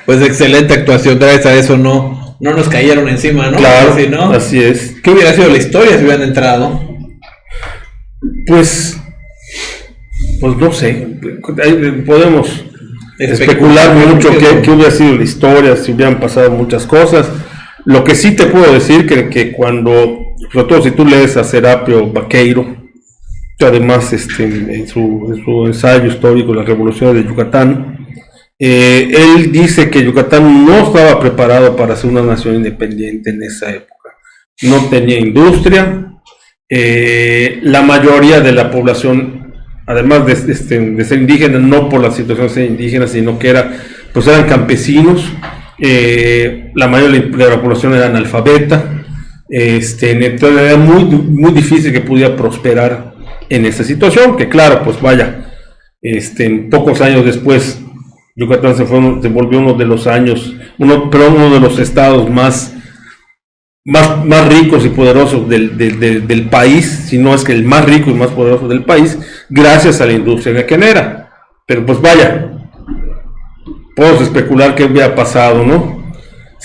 Pues excelente actuación, gracias a eso no nos cayeron encima, ¿no? Claro, así es. ¿Qué hubiera sido la historia si hubieran entrado? Pues no sé, podemos especular mucho qué hubiera sido la historia, si hubieran pasado muchas cosas. Lo que sí te puedo decir que cuando, sobre todo si tú lees a Serapio Baqueiro, que además en su ensayo histórico La Revolución de Yucatán, él dice que Yucatán no estaba preparado para ser una nación independiente en esa época. No tenía industria, la mayoría de la población, además de ser indígena, no por la situación de ser indígena, sino que eran campesinos, la mayoría de la población era analfabeta, entonces era muy, muy difícil que pudiera prosperar en esta situación, que claro, pues vaya, pocos años después, Yucatán se volvió uno de los estados más ricos y poderosos del país, si no es que el más rico y más poderoso del país, gracias a la industria gaquenera. Pero pues vaya, podemos especular qué hubiera pasado, ¿no?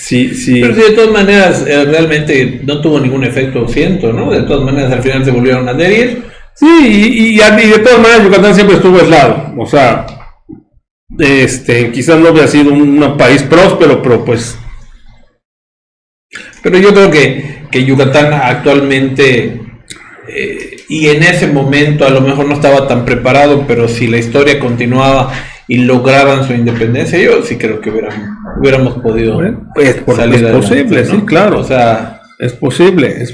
Pero si de todas maneras realmente no tuvo ningún efecto, siento, ¿no? De todas maneras al final se volvieron a adherir. Sí, y de todas maneras Yucatán siempre estuvo aislado, o sea, quizás no hubiera sido un país próspero, pero pues... Pero yo creo que Yucatán actualmente, y en ese momento a lo mejor no estaba tan preparado, pero si la historia continuaba y lograban su independencia, yo sí creo que hubiéramos podido salir adelante, posible, ¿no? Sí, claro, o sea, es posible.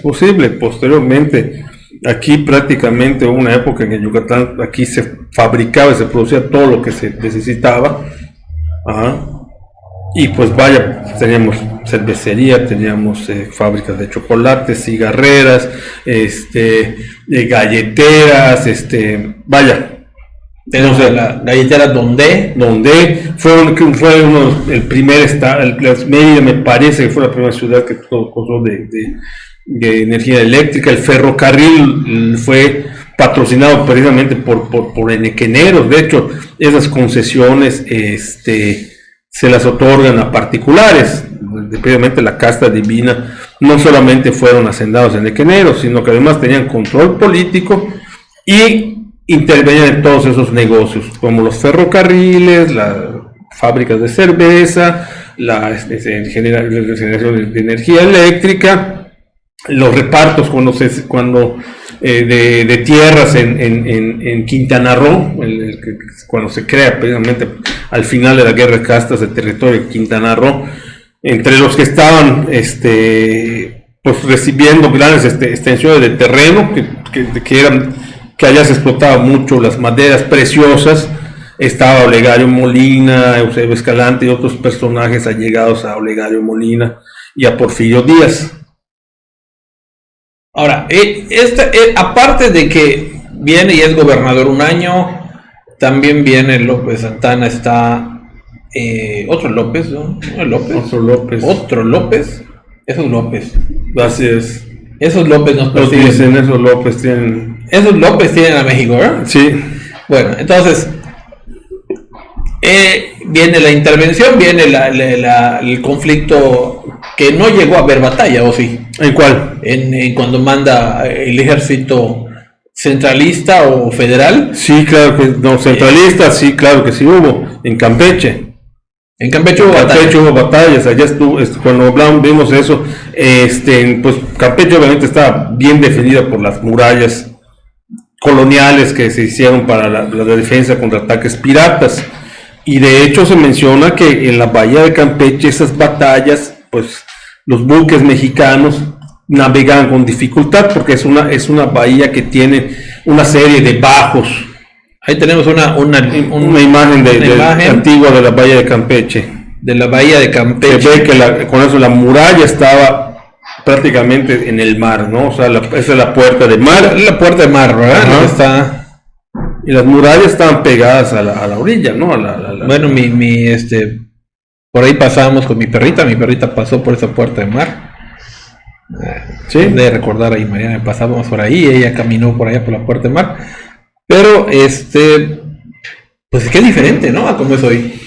Posteriormente, aquí prácticamente hubo una época en que Yucatán, aquí se fabricaba y se producía todo lo que se necesitaba. Y pues vaya, teníamos cervecería, teníamos fábricas de chocolates, cigarreras, galleteras, vaya. Tenemos la galletera Donde fue el primer estado, Mérida me parece que fue la primera ciudad que gozó de energía eléctrica. El ferrocarril fue patrocinado precisamente por enequeneros. De hecho, esas concesiones se las otorgan a particulares, precisamente la casta divina no solamente fueron hacendados en Equenero, sino que además tenían control político y intervenían en todos esos negocios, como los ferrocarriles, las fábricas de cerveza, la generación de energía eléctrica, los repartos de tierras en Quintana Roo, cuando se crea precisamente al final de la guerra de castas el territorio de Quintana Roo, entre los que estaban pues recibiendo grandes extensiones de terreno que allá se explotaba mucho las maderas preciosas. Estaba Olegario Molina, Eusebio Escalante y otros personajes allegados a Olegario Molina y a Porfirio Díaz. Ahora, aparte de que viene y es gobernador un año, también viene López Santana, está otro López, ¿no? Otro López. Esos López. Así es. Esos López nos persiguen. Dicen, esos López tienen. Esos López tienen a México, ¿verdad? Sí. Bueno, entonces viene la intervención, viene el conflicto que no llegó a haber batalla, ¿o sí? ¿En cuál? En cuando manda el ejército centralista o federal. Sí, claro que no, centralista, sí, claro que sí hubo, en Campeche. En Campeche hubo batallas, allá estuvo, cuando vimos eso, pues Campeche obviamente estaba bien defendida por las murallas coloniales que se hicieron para la defensa contra ataques piratas. Y de hecho se menciona que en la bahía de Campeche esas batallas, pues los buques mexicanos navegaban con dificultad porque es una bahía que tiene una serie de bajos. Ahí tenemos una imagen antigua de la bahía de Campeche. De la bahía de Campeche. Se ve que con eso la muralla estaba prácticamente en el mar, ¿no? O sea, esa es la puerta de mar. La puerta de mar, ¿verdad? Y las murallas estaban pegadas a la orilla, ¿no? Bueno, por ahí pasábamos con mi perrita pasó por esa puerta de mar. Sí. De recordar ahí, Mariana, pasábamos por ahí, ella caminó por allá por la puerta de mar. Pero pues es que es diferente, ¿no? A como es hoy.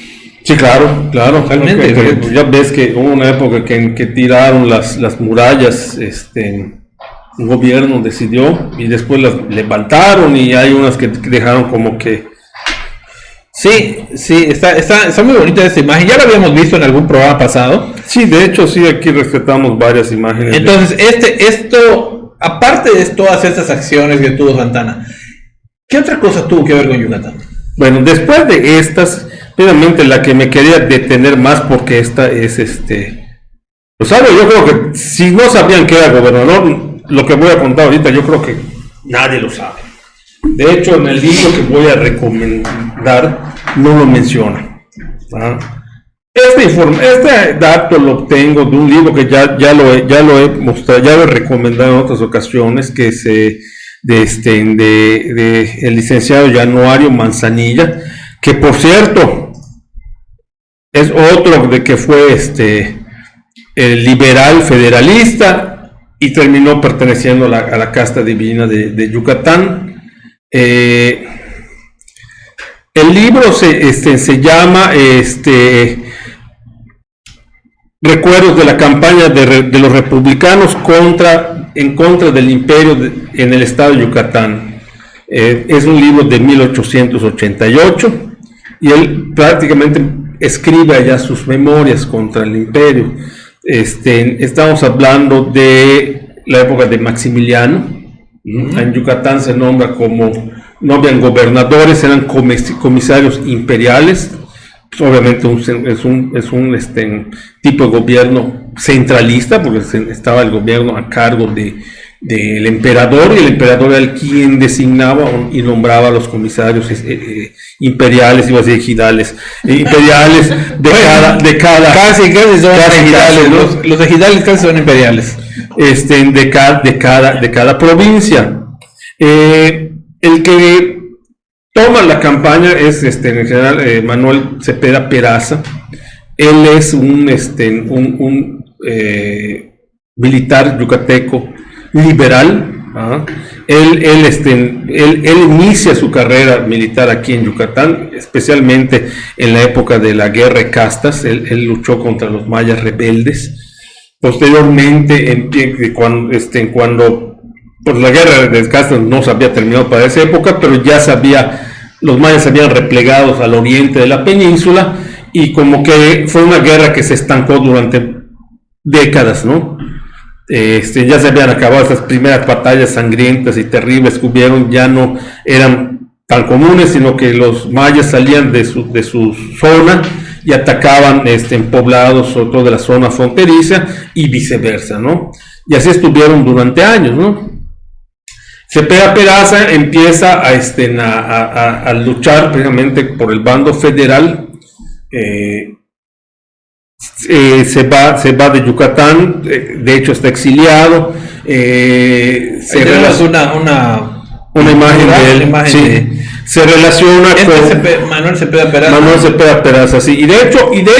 Sí, claro. Totalmente. Ya ves que hubo una época que tiraron las murallas, un gobierno decidió y después las levantaron y hay unas que dejaron como que... Sí, está muy bonita esta imagen. Ya la habíamos visto en algún programa pasado. Sí, de hecho, sí, aquí respetamos varias imágenes. Entonces, aparte de todas estas acciones que tuvo Santana, ¿qué otra cosa tuvo que ver con Yucatán? Bueno, después de estas, realmente la que me quería detener más porque esta es pues algo, yo creo que si no sabían que era gobernador, lo que voy a contar ahorita, yo creo que nadie lo sabe. De hecho, en el libro que voy a recomendar, no lo menciona. Este dato lo obtengo de un libro que ya lo he mostrado, ya lo he recomendado en otras ocasiones, que es de el licenciado Januario Manzanilla, que por cierto es otro de que fue el liberal federalista y terminó perteneciendo a la casta divina de Yucatán. El libro se llama Recuerdos de la campaña de los republicanos en contra del imperio en el estado de Yucatán. Es un libro de 1888 y él prácticamente escribe allá sus memorias contra el imperio. Estamos hablando de la época de Maximiliano. En Yucatán se nombra como, no habían gobernadores, eran comisarios imperiales. Pues obviamente es un tipo de gobierno centralista, porque estaba el gobierno a cargo del emperador, y el emperador era quien designaba y nombraba a los comisarios imperiales, iba a decir ejidales, imperiales de cada casi son ejidales, ¿no? Los ejidales casi son imperiales, de cada provincia. El que toma la campaña es en general Manuel Cepeda Peraza. Él es un militar yucateco liberal. Él inicia su carrera militar aquí en Yucatán, especialmente en la época de la guerra de castas. Él luchó contra los mayas rebeldes Posteriormente, cuando pues, la guerra de Castro no se había terminado para esa época, pero ya los mayas se habían replegado al oriente de la península, y como que fue una guerra que se estancó durante décadas, ¿no? Ya se habían acabado estas primeras batallas sangrientas y terribles que hubieron, ya no eran tan comunes, sino que los mayas salían de su zona y atacaban en poblados, sobre todo de la zona fronteriza, y viceversa, ¿no? Y así estuvieron durante años, ¿no? Cepeda Peraza empieza a luchar precisamente por el bando federal. Se va de Yucatán, de hecho está exiliado. Tenemos una imagen de él, sí. Se relaciona con Manuel Cepeda Peraza. Manuel Cepeda Peraza, sí. Y de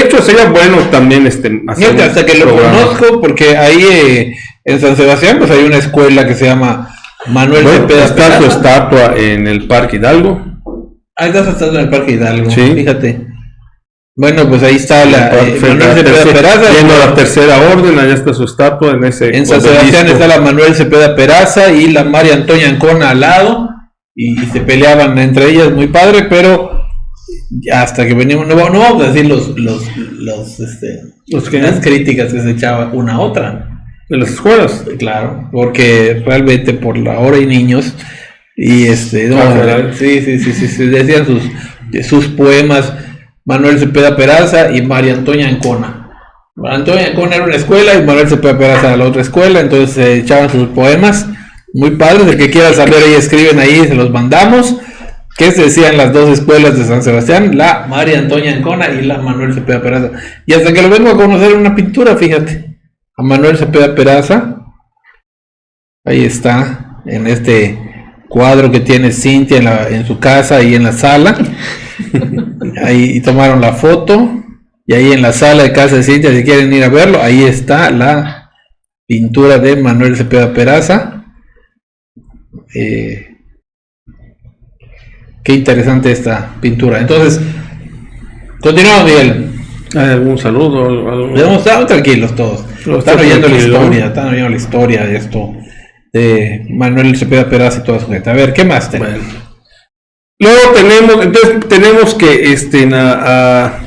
hecho sería bueno también fíjate, hasta que lo conozco, porque ahí en San Sebastián pues hay una escuela que se llama Manuel Cepeda está Peraza. Su estatua en el Parque Hidalgo. Ahí está su estatua en el Parque Hidalgo, sí. Fíjate. Bueno, pues ahí está Manuel Cepeda Peraza. Viendo la tercera orden, allá está su estatua en ese. En San Sebastián está la Manuel Cepeda Peraza y la María Antonia Ancona al lado, y se peleaban entre ellas, muy padre, pero hasta que venimos, no vamos a decir las críticas que se echaba una a otra. De las escuelas. Claro, porque realmente por la hora y niños, y sí, decían sus poemas. Manuel Cepeda Peraza y María Antonia Ancona. María Antonia Ancona era una escuela y Manuel Cepeda Peraza era la otra escuela, entonces se echaban sus poemas muy padres. El que quiera saber ahí, escriben ahí, se los mandamos. ¿Qué se decían las dos escuelas de San Sebastián? La María Antonia Ancona y la Manuel Cepeda Peraza. Y hasta que lo vengo a conocer en una pintura, fíjate, a Manuel Cepeda Peraza. Ahí está, en este cuadro que tiene Cintia en su casa y en la sala. Ahí tomaron la foto, y ahí en la sala de casa de Cintia, si quieren ir a verlo, ahí está la pintura de Manuel Cepeda Peraza. Qué interesante esta pintura. Entonces, continuamos, Miguel. ¿Hay algún saludo? Estamos tranquilos todos. Están oyendo la historia de esto, de Manuel Cepeda Peraza y toda su gente. A ver, ¿qué más tenemos? Bueno. Luego tenemos que Cepeda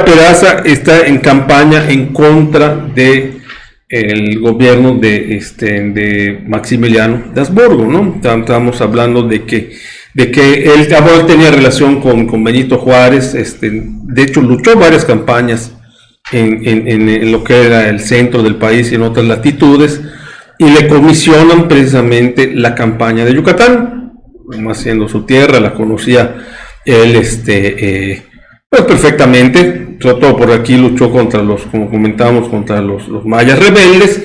Peraza está en campaña en contra de el gobierno de Maximiliano de Habsburgo, ¿no? Estamos hablando de que él tenía relación con Benito Juárez. De hecho luchó varias campañas en lo que era el centro del país y en otras latitudes, y le comisionan precisamente la campaña de Yucatán, siendo su tierra, la conocía él pues perfectamente. Sobre todo por aquí luchó como comentábamos, contra los mayas rebeldes,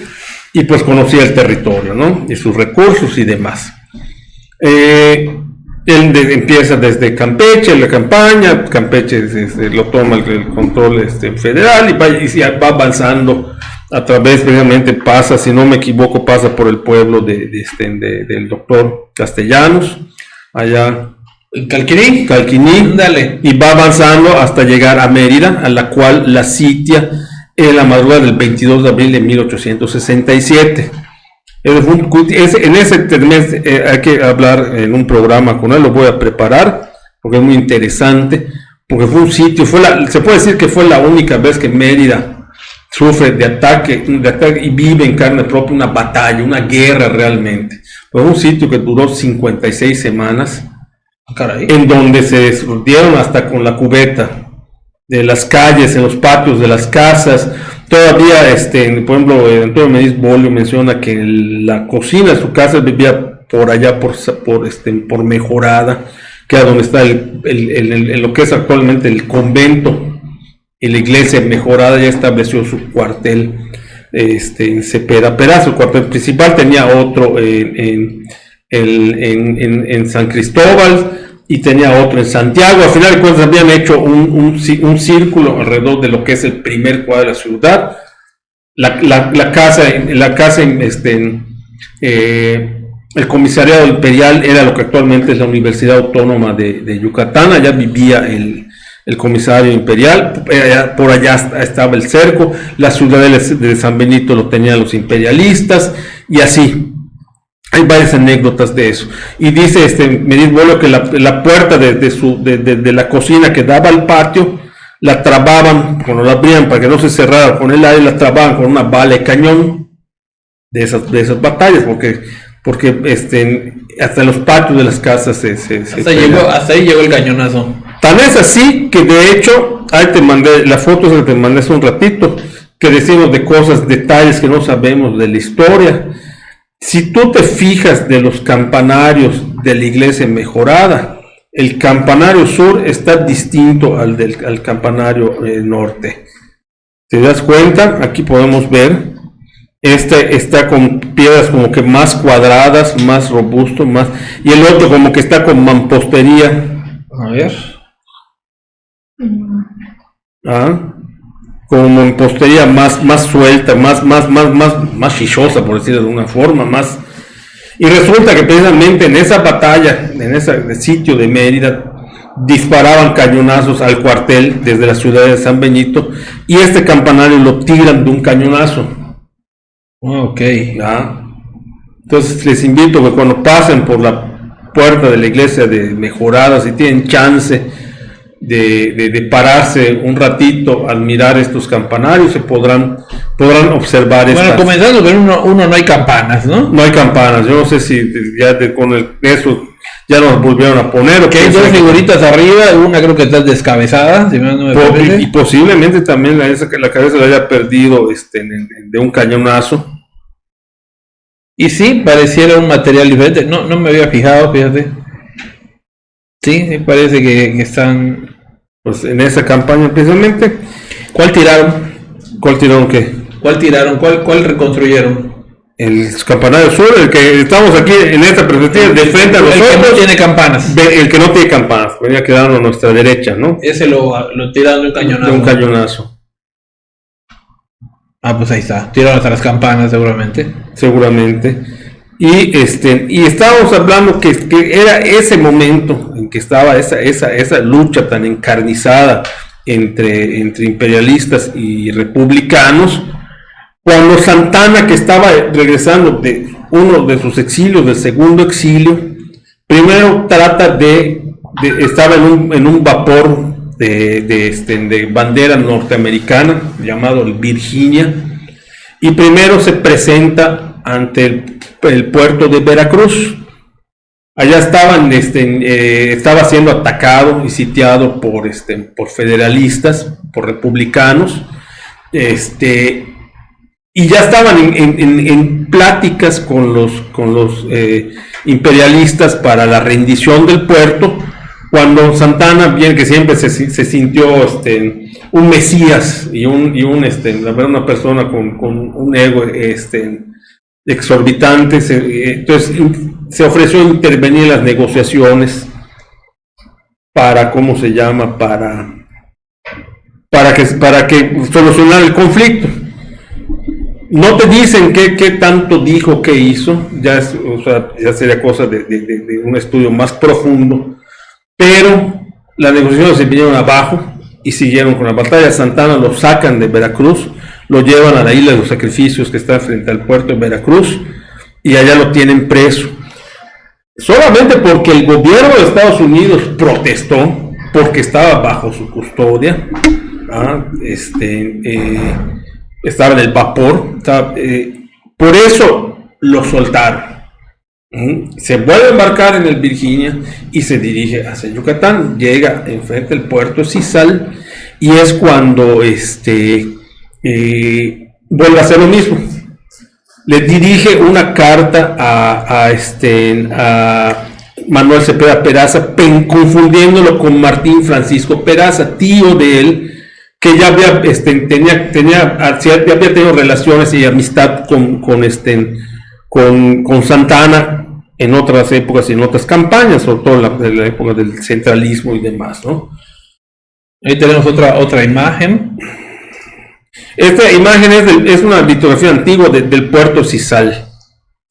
y pues conocía el territorio, ¿no? Y sus recursos y demás. Él empieza desde Campeche, la campaña. Campeche lo toma el control federal, y va avanzando a través, precisamente pasa, si no me equivoco, pasa por el pueblo del doctor Castellanos, allá Calquiní, dale. Y va avanzando hasta llegar a Mérida, a la cual la sitia en la madrugada del 22 de abril de 1867. En ese mes hay que hablar en un programa con él, lo voy a preparar, porque es muy interesante, porque fue un sitio, se puede decir que fue la única vez que Mérida sufre de ataque y vive en carne propia una batalla, una guerra realmente. Fue un sitio que duró 56 semanas, en donde se dieron hasta con la cubeta de las calles, en los patios de las casas. Todavía, por ejemplo, Antonio Mediz Bolio menciona que la cocina de su casa vivía por allá, por Mejorada, que es donde está lo que es actualmente el convento. Y la iglesia Mejorada ya estableció su cuartel en Cepeda Peraza. El cuartel principal tenía otro en San Cristóbal, y tenía otro en Santiago. Al final de cuentas habían hecho un círculo alrededor de lo que es el primer cuadro de la ciudad. La casa el comisariado imperial era lo que actualmente es la Universidad Autónoma de Yucatán. Allá vivía el comisario imperial, por allá estaba el cerco, la ciudadela de San Benito lo tenían los imperialistas, y así. Hay varias anécdotas de eso. Y dice Medit Bolio que la puerta de la cocina que daba al patio, la trababan, cuando la abrían para que no se cerrara con el aire, la trababan con una bala de cañón de esas batallas, porque hasta los patios de las casas hasta ahí llegó el cañonazo. Tan es así que de hecho, ahí te mandé las fotos que te mandé hace un ratito, que decimos de cosas, detalles que no sabemos de la historia. Si tú te fijas de los campanarios de la iglesia mejorada, el campanario sur está distinto al campanario norte. ¿Te das cuenta? Aquí podemos ver. Está con piedras como que más cuadradas, más robusto, más, y el otro como que está con mampostería. A ver. Como mampostería más suelta, más chichosa, por decirlo de alguna forma, más. Y resulta que precisamente en esa batalla, en ese sitio de Mérida, disparaban cañonazos al cuartel desde la ciudad de San Benito, y este campanario lo tiran de un cañonazo. Ok. Entonces les invito que cuando pasen por la puerta de la iglesia de Mejorada, si tienen chance de pararse un ratito al mirar estos campanarios, se podrán observar. Bueno, comenzando con uno no hay campanas, ¿no? No hay campanas. Yo no sé si ya eso ya nos volvieron a poner. Que hay dos figuritas arriba, una creo que está descabezada, si no me parece. Y posiblemente también la cabeza la haya perdido de un cañonazo. Y sí, pareciera un material diferente. No me había fijado, fíjate. Sí, parece que están. Pues en esa campaña precisamente. ¿Cuál tiraron? ¿Cuál tiraron qué? ¿Cuál tiraron? ¿Cuál reconstruyeron? El campanario sur, el que estamos aquí en esta perspectiva, de frente a nosotros. El que no tiene campanas. El que no tiene campanas, venía quedando a nuestra derecha, ¿no? Ese lo tiraron de un cañonazo. De un cañonazo. Pues ahí está. Tiraron hasta las campanas, seguramente. Seguramente. Y estábamos hablando que era ese momento en que estaba esa lucha tan encarnizada entre imperialistas y republicanos, cuando Santana, que estaba regresando de uno de sus exilios, del segundo exilio, primero trata estaba en un vapor de bandera norteamericana llamado el Virginia, y primero se presenta ante el puerto de Veracruz. Allá estaba siendo atacado y sitiado por federalistas, por republicanos, y ya estaban en pláticas con los imperialistas para la rendición del puerto, cuando Santana, bien que siempre se sintió un mesías y una persona con un ego exorbitante, entonces se ofreció a intervenir en las negociaciones para que solucionar el conflicto. No te dicen qué tanto dijo, qué hizo, ya sería cosa de un estudio más profundo, pero las negociaciones se vinieron abajo y siguieron con la batalla. Santana lo sacan de Veracruz, lo llevan a la isla de los Sacrificios, que está frente al puerto de Veracruz, y allá lo tienen preso. Solamente porque el gobierno de Estados Unidos protestó, porque estaba bajo su custodia, estaba en el vapor, por eso lo soltaron. Se vuelve a embarcar en el Virginia y se dirige hacia Yucatán, llega enfrente del puerto Cizal, y es cuando vuelve a hacer lo mismo. Le dirige una carta a Manuel Cepeda Peraza, confundiéndolo con Martín Francisco Peraza, tío de él, que ya había tenido relaciones y amistad con Santana en otras épocas y en otras campañas, sobre todo en la época del centralismo y demás, ¿no? Ahí tenemos otra imagen. Esta imagen es una litografía antigua del puerto Cizal.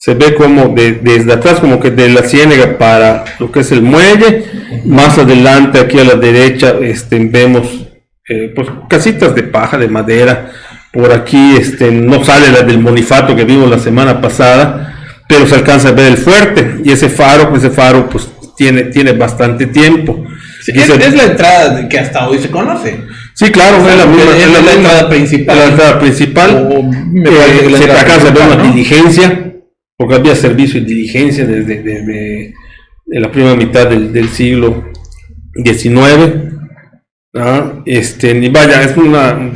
se ve como desde atrás, como que de la ciénaga para lo que es el muelle. Más adelante, aquí a la derecha, vemos pues casitas de paja, de madera. Por aquí no sale la del Monifato que vimos la semana pasada, pero se alcanza a ver el fuerte, y ese faro pues tiene bastante tiempo. Sí, es la entrada que hasta hoy se conoce. Sí, claro, es la entrada principal. La entrada principal. Acá se ve una diligencia, porque había servicio de diligencia desde la primera mitad del siglo XIX. Y vaya, es una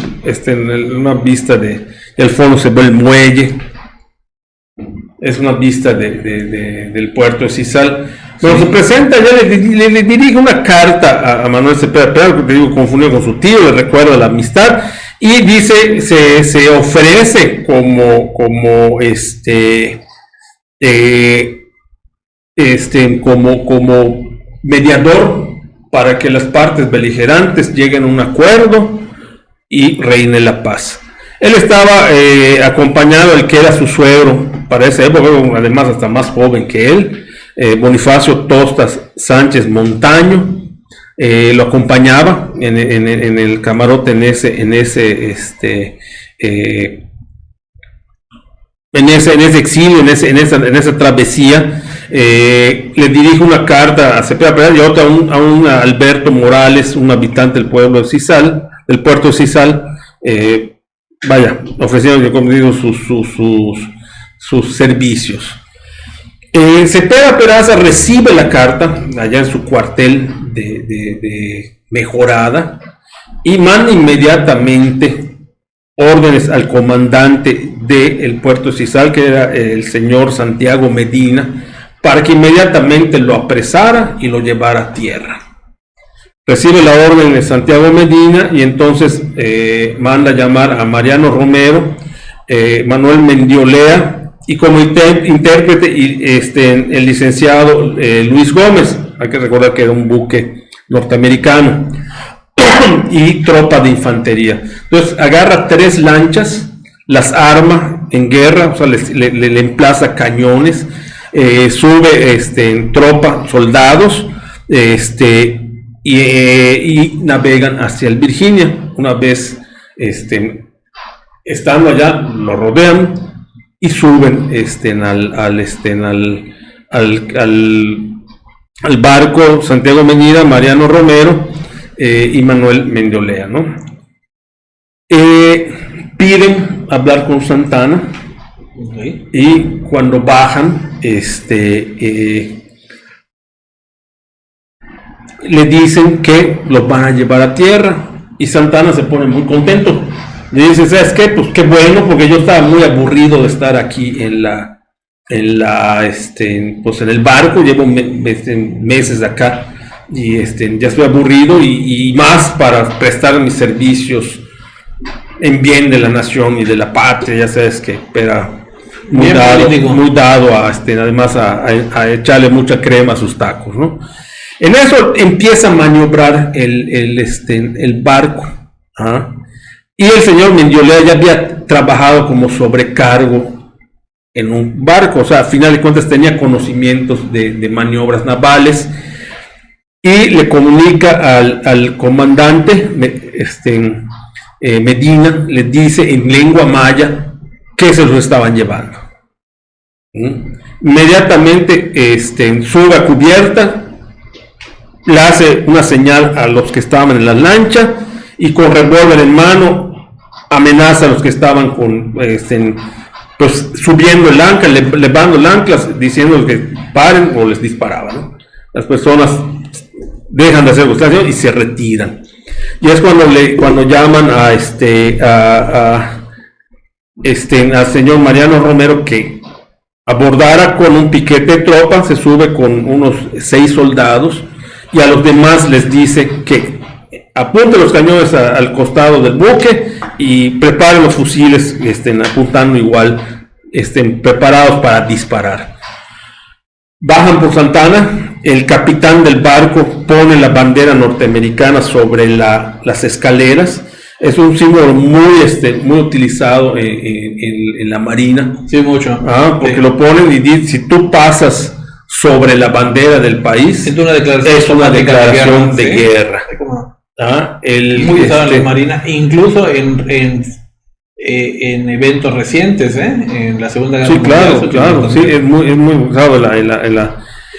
vista del fondo se ve el muelle, es una vista del puerto de Sisal. Cuando se presenta, ya le dirige una carta a Manuel Cepeda Peraza, que te digo, confundido con su tío, le recuerda la amistad, y dice, se ofrece como mediador para que las partes beligerantes lleguen a un acuerdo y reine la paz. Él estaba acompañado del que era su suegro para esa época, además hasta más joven que él, Bonifacio Tostas Sánchez Montaño, lo acompañaba en el camarote en ese exilio, en esa travesía. Le dirige una carta a Cepeda Peraza y otra a un Alberto Morales, un habitante del pueblo de Sisal, del puerto de Sisal, ofreciendo, como digo, sus servicios. Cepeda Peraza recibe la carta allá en su cuartel de Mejorada y manda inmediatamente órdenes al comandante del puerto de Sisal, que era el señor Santiago Medina, para que inmediatamente lo apresara y lo llevara a tierra. Recibe la orden de Santiago Medina y entonces manda llamar a Mariano Romero, Manuel Mendiolea, y como intérprete el licenciado Luis Gómez. Hay que recordar que era un buque norteamericano, y tropa de infantería. Entonces agarra 3 lanchas, las arma en guerra, o sea, le emplaza cañones, sube en tropa, soldados, y navegan hacia el Virginia. Una vez estando allá, lo rodean y suben al barco Santiago Medina, Mariano Romero y Manuel Mendiolea, ¿no? Piden hablar con Santana, okay. Y cuando bajan, le dicen que los van a llevar a tierra, y Santana se pone muy contento. Le dice, ¿sabes qué? Pues qué bueno, porque yo estaba muy aburrido de estar aquí en el barco, llevo meses acá, y ya estoy aburrido, y más para prestar mis servicios en bien de la nación y de la patria. Ya sabes que era muy dado además a echarle mucha crema a sus tacos, ¿no? En eso empieza a maniobrar el barco, y el señor Mendiolea ya había trabajado como sobrecargo en un barco, o sea, a final de cuentas tenía conocimientos de maniobras navales, y le comunica al comandante Medina, le dice en lengua maya que se los estaban llevando. Inmediatamente sube a cubierta, le hace una señal a los que estaban en la lancha, y con revólver en mano amenaza a los que estaban pues subiendo el ancla, levando el ancla, diciendo que paren, o les disparaba, ¿no? Las personas dejan de hacer gustación y se retiran. Y es cuando llaman al señor Mariano Romero que abordara con un piquete de tropa. Se sube con unos 6 soldados, y a los demás les dice que apunten los cañones al costado del buque y preparen los fusiles, apuntando igual, preparados para disparar. Bajan por Santana, el capitán del barco pone la bandera norteamericana sobre las escaleras, Es un símbolo muy utilizado en la Marina. Sí, mucho. Porque sí. lo ponen y dicen, si tú pasas sobre la bandera del país, es una declaración de guerra. Muy usado en la Marina, incluso en eventos recientes, en la Segunda Guerra Mundial. Sí, claro, sí, es muy usado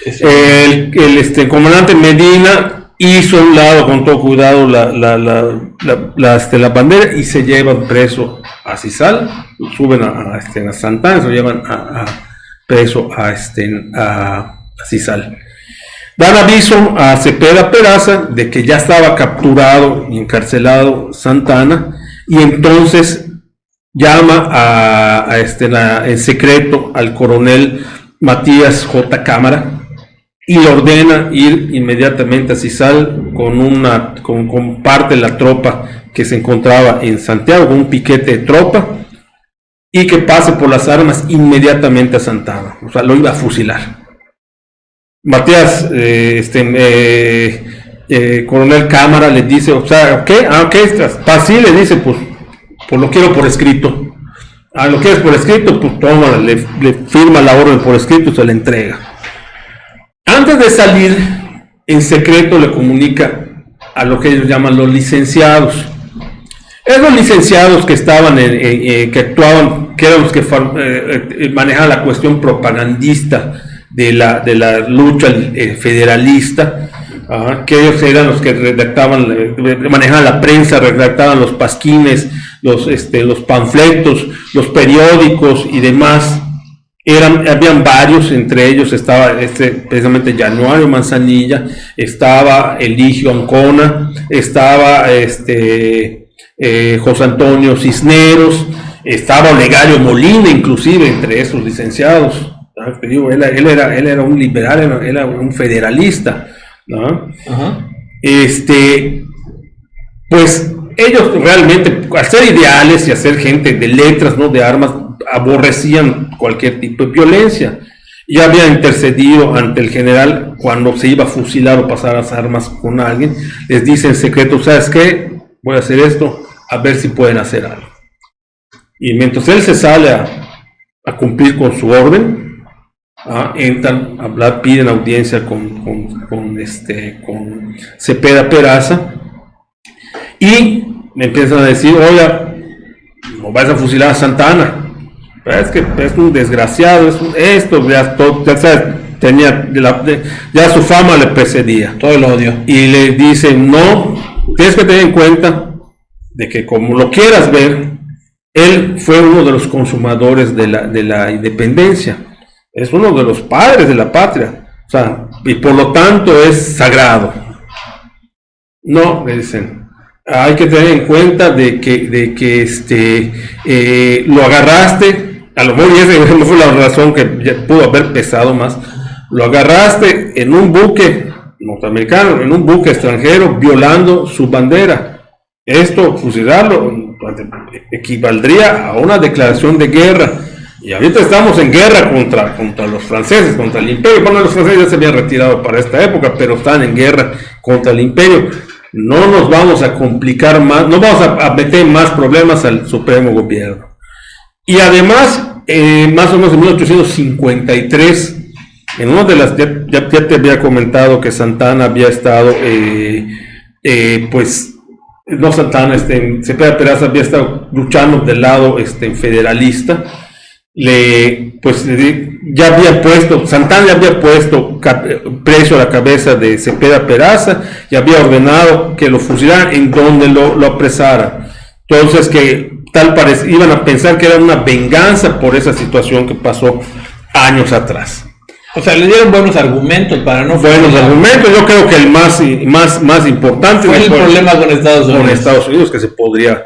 el comandante Medina hizo a un lado con todo cuidado la bandera y se llevan preso a Sisal, suben a Santana, se llevan preso a Sisal. Dan aviso a Cepeda Peraza de que ya estaba capturado y encarcelado Santana, y entonces llama en secreto al coronel Matías J. Cámara y le ordena ir inmediatamente a Sisal con parte de la tropa que se encontraba en Santiago, con un piquete de tropa, y que pase por las armas inmediatamente a Santana. O sea, lo iba a fusilar. Matías, coronel Cámara le dice, o sea, ¿qué? Sí, le dice, pues lo quiero por escrito. ¿Lo quieres por escrito? Pues toma, le firma la orden por escrito y se le entrega. Antes de salir, en secreto le comunica a lo que ellos llaman los licenciados. Esos licenciados que estaban, que actuaban, que eran los que manejaban la cuestión propagandista de la lucha federalista, que ellos eran los que manejaban la prensa, redactaban los pasquines, los panfletos, los periódicos y demás. Habían varios, entre ellos estaba precisamente Januario Manzanilla, estaba Eligio Ancona, estaba José Antonio Cisneros, estaba Olegario Molina, inclusive entre esos licenciados. Te digo, él era un liberal, era un federalista, ¿no? Pues ellos realmente, al ser ideales y al ser gente de letras, no de armas, aborrecían cualquier tipo de violencia. Ya había intercedido ante el general cuando se iba a fusilar o pasar las armas con alguien. Les dice en secreto, ¿sabes qué? Voy a hacer esto, a ver si pueden hacer algo. Y mientras él se sale a cumplir con su orden, entran a hablar, piden audiencia con Cepeda Peraza, y me empiezan a decir, oiga, no vas a fusilar a Santana. Es que es un desgraciado, ya sabes, ya su fama le precedía. Todo el odio. Y le dicen, no, tienes que tener en cuenta de que como lo quieras ver, él fue uno de los consumadores de la independencia. Es uno de los padres de la patria. O sea, y por lo tanto es sagrado. No, le dicen. Hay que tener en cuenta de que lo agarraste. A lo mejor esa no fue la razón que pudo haber pesado más. Lo agarraste en un buque norteamericano, en un buque extranjero, violando su bandera. Esto, fusilarlo, equivaldría a una declaración de guerra. Y ahorita estamos en guerra contra los franceses, contra el imperio. Bueno, los franceses ya se habían retirado para esta época, pero están en guerra contra el imperio. No nos vamos a complicar más, no vamos a meter más problemas al Supremo Gobierno. Y además, más o menos en 1853, en una de las, ya te había comentado que Santana había estado, Cepeda Peraza había estado luchando del lado federalista. Santana ya había puesto precio a la cabeza de Cepeda Peraza y había ordenado que lo fusilaran en donde lo apresara. Entonces iban a pensar que era una venganza por esa situación que pasó años atrás. O sea, le dieron buenos argumentos para no... Buenos argumentos, yo creo que el más importante fue el problema con Estados Unidos. Con Estados Unidos que se podría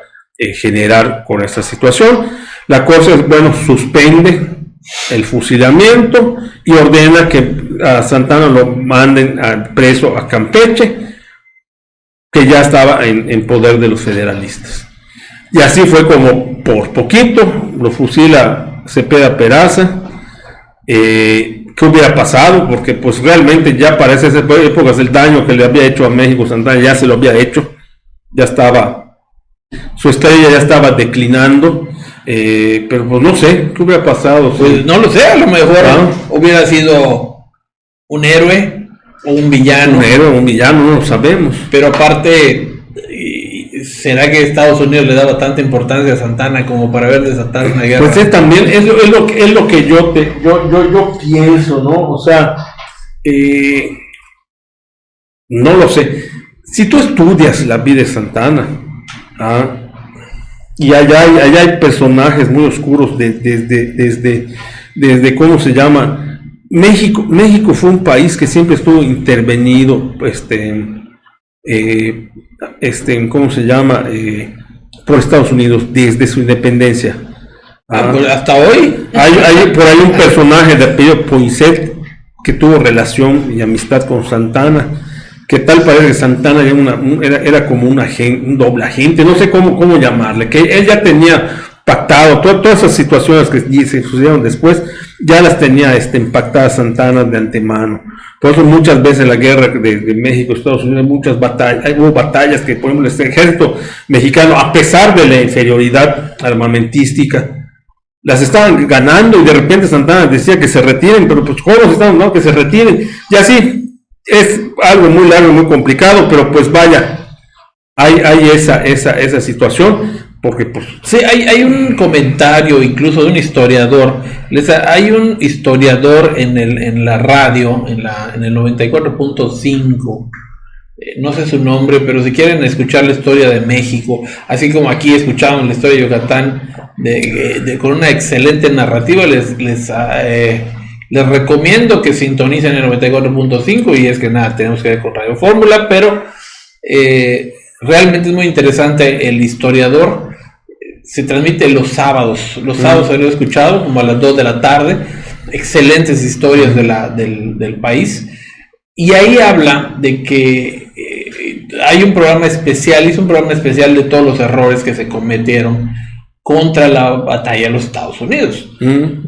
generar con esta situación. La cosa es, suspende el fusilamiento y ordena que a Santana lo manden preso a Campeche, que ya estaba en poder de los federalistas. Y así fue como por poquito lo fusila Cepeda Peraza. ¿Qué hubiera pasado? Porque pues realmente ya para esas épocas el daño que le había hecho a México Santana ya se lo había hecho, ya estaba su estrella ya estaba declinando, pero pues no sé, ¿qué hubiera pasado? Pues no lo sé, a lo mejor hubiera sido un héroe o un villano. Un héroe o un villano, no lo sabemos. Pero aparte, ¿será que Estados Unidos le daba tanta importancia a Santana como para haber desatado una guerra? Pues también es lo que yo pienso, ¿no? O sea, no lo sé. Si tú estudias la vida de Santana, y allá hay personajes muy oscuros desde ¿cómo se llama? México fue un país que siempre estuvo intervenido, ¿cómo se llama? Por Estados Unidos desde su independencia. Pues hasta hoy. Hay por ahí un personaje de apellido Poinsett que tuvo relación y amistad con Santana, que tal parece que Santana era como un doble agente, no sé cómo llamarle, que él ya tenía pactado todas esas situaciones que se sucedieron después, ya las tenía pactadas Santana de antemano. Por eso muchas veces en la guerra de México, Estados Unidos, hubo batallas que, por ejemplo, el ejército mexicano, a pesar de la inferioridad armamentística, las estaban ganando, y de repente Santana decía que se retiren, pero pues ¿cómo estaban? No, que se retiren. Y así es algo muy largo y muy complicado, pero pues vaya, hay esa situación, porque pues... Sí, hay un comentario incluso de un historiador. Hay un historiador en la radio, en el 94.5, no sé su nombre, pero si quieren escuchar la historia de México, así como aquí escuchamos la historia de Yucatán con una excelente narrativa, les recomiendo que sintonicen el 94.5, y es que nada, tenemos que ver con Radio Fórmula, pero realmente es muy interesante. El historiador se transmite los sábados lo he escuchado como a las 2 de la tarde, excelentes historias del país, y ahí habla de que hizo un programa especial de todos los errores que se cometieron contra la batalla de los Estados Unidos.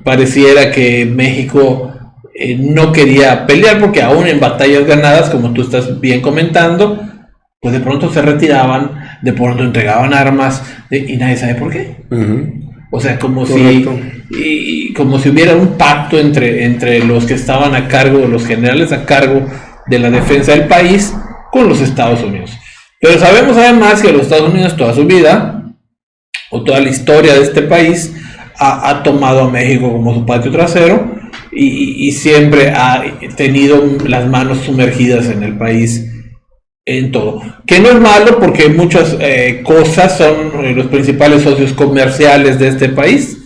Pareciera que México no quería pelear, porque aún en batallas ganadas, como tú estás bien comentando, pues de pronto se retiraban, de pronto entregaban armas, y nadie sabe por qué. O sea, como si hubiera un pacto entre los que estaban a cargo, los generales a cargo de la defensa del país, con los Estados Unidos. Pero sabemos además que los Estados Unidos toda su vida, o toda la historia de este país, ha tomado a México como su patio trasero, y siempre ha tenido las manos sumergidas en el país en todo, que no es malo, porque muchas cosas son los principales socios comerciales de este país.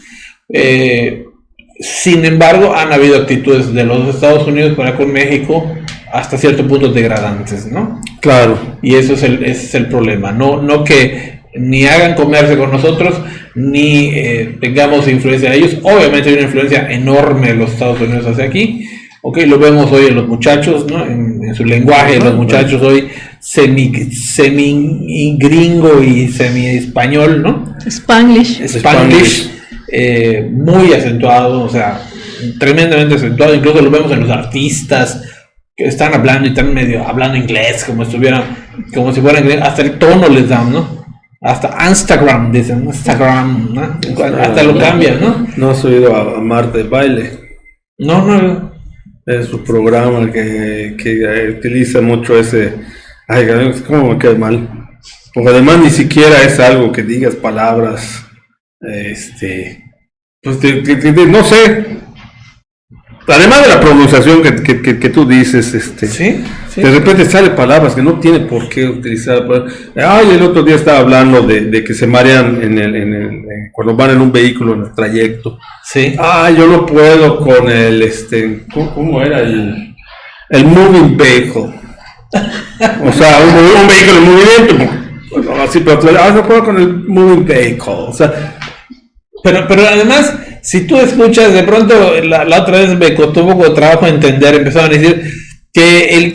Sin embargo, han habido actitudes de los Estados Unidos para con México hasta cierto punto degradantes, ¿no? Claro. Y ese es el problema, no que ni hagan comercio con nosotros, ni tengamos influencia de ellos. Obviamente hay una influencia enorme de los Estados Unidos hacia aquí. Ok, lo vemos hoy en los muchachos, ¿no? En su lenguaje, los muchachos hoy semi gringo y semi español, ¿no? Spanglish, muy acentuado, o sea, tremendamente acentuado. Incluso lo vemos en los artistas que están hablando y están medio hablando inglés, como si fueran inglés, hasta el tono les dan, ¿no? Hasta Instagram, dicen, Instagram, ¿no? Hasta lo cambian, ¿no? ¿No has oído a Marta de Baile? No. Es su programa que utiliza mucho ese... Ay, cómo me queda mal. Porque además ni siquiera es algo que digas palabras... pues no sé. Además de la pronunciación que tú dices, ¿Sí? de repente sale palabras que no tiene por qué utilizar. El otro día estaba hablando de que se marean cuando van en un vehículo en el trayecto. Sí. Yo no puedo con el ¿cómo era el moving vehicle? O sea, un vehículo en movimiento. Así, pero no puedo con el moving vehicle. O sea, pero además, si tú escuchas, de pronto la otra vez me costó un poco de trabajo entender, empezaron a decir que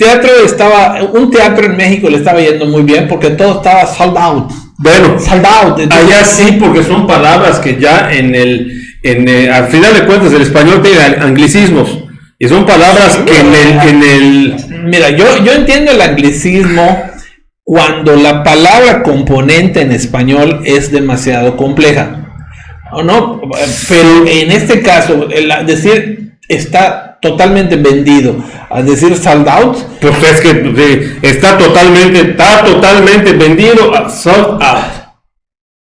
un teatro en México le estaba yendo muy bien porque todo estaba sold out. Bueno, sold out. Entonces, allá sí, porque son palabras que ya al final de cuentas el español tiene anglicismos, y son palabras que en el Mira, yo entiendo el anglicismo cuando la palabra componente en español es demasiado compleja, ¿o no? Pero en este caso, decir está totalmente vendido, a decir sold out, pues es que está totalmente vendido a sold out.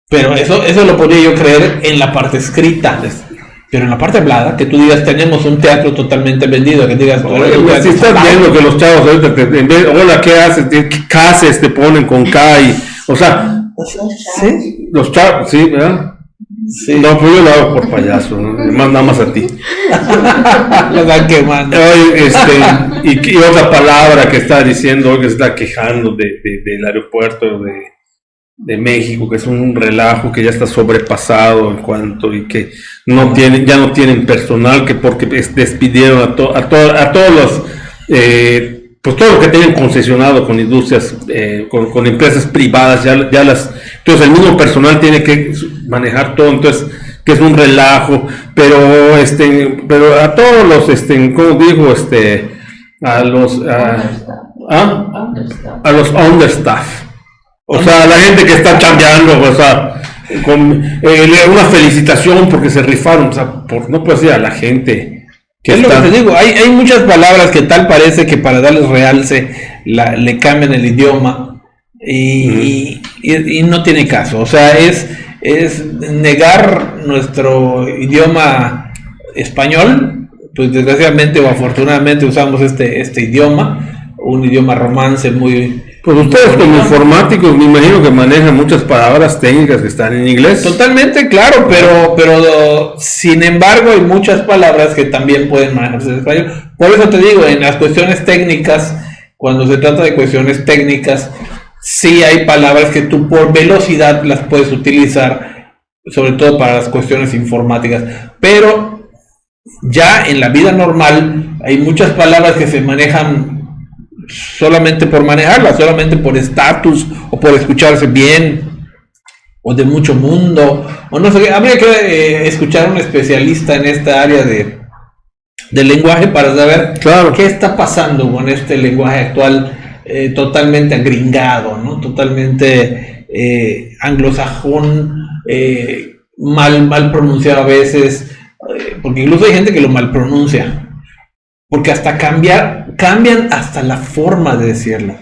Pero eso lo podría yo creer en la parte escrita. Pero en la parte hablada, que tú digas, tenemos un teatro totalmente vendido, que digas, si estás viendo que los chavos ahorita, en vez, hola, ¿qué haces? ¿Qué haces? Te ponen con K y, o sea, ¿sí? Los chavos, sí, ¿verdad? Sí. No, pues yo lo hago por payaso, ¿no? Nada más a ti. Lo están quemando. Y otra palabra que está diciendo, que se está quejando del aeropuerto de México, que es un relajo, que ya está sobrepasado en cuanto, y que ya no tienen personal, que porque despidieron a todos los pues todo lo que tienen concesionado con industrias, con empresas privadas, entonces el mismo personal tiene que manejar todo, entonces que es un relajo, pero a todos los ¿cómo digo? A los understaff. O sea, la gente que está chambeando, o sea, con una felicitación porque se rifaron, o sea, no puedes decir a la gente que es lo que te digo, hay muchas palabras que tal parece que para darles realce le cambian el idioma y no tiene caso, o sea, es negar nuestro idioma español, pues desgraciadamente o afortunadamente usamos este idioma, un idioma romance muy... Pues ustedes como informáticos me imagino que manejan muchas palabras técnicas que están en inglés. Totalmente, claro, pero sin embargo hay muchas palabras que también pueden manejarse en español. Por eso te digo, en las cuestiones técnicas, cuando se trata de cuestiones técnicas, sí hay palabras que tú por velocidad las puedes utilizar, sobre todo para las cuestiones informáticas. Pero ya en la vida normal hay muchas palabras que se manejan solamente por manejarla, solamente por estatus o por escucharse bien o de mucho mundo o no sé, habría que escuchar a un especialista en esta área del lenguaje para saber qué está pasando con este lenguaje actual totalmente agringado, ¿no? Totalmente anglosajón, mal pronunciado a veces, porque incluso hay gente que lo mal pronuncia. Porque hasta cambian hasta la forma de decirlo.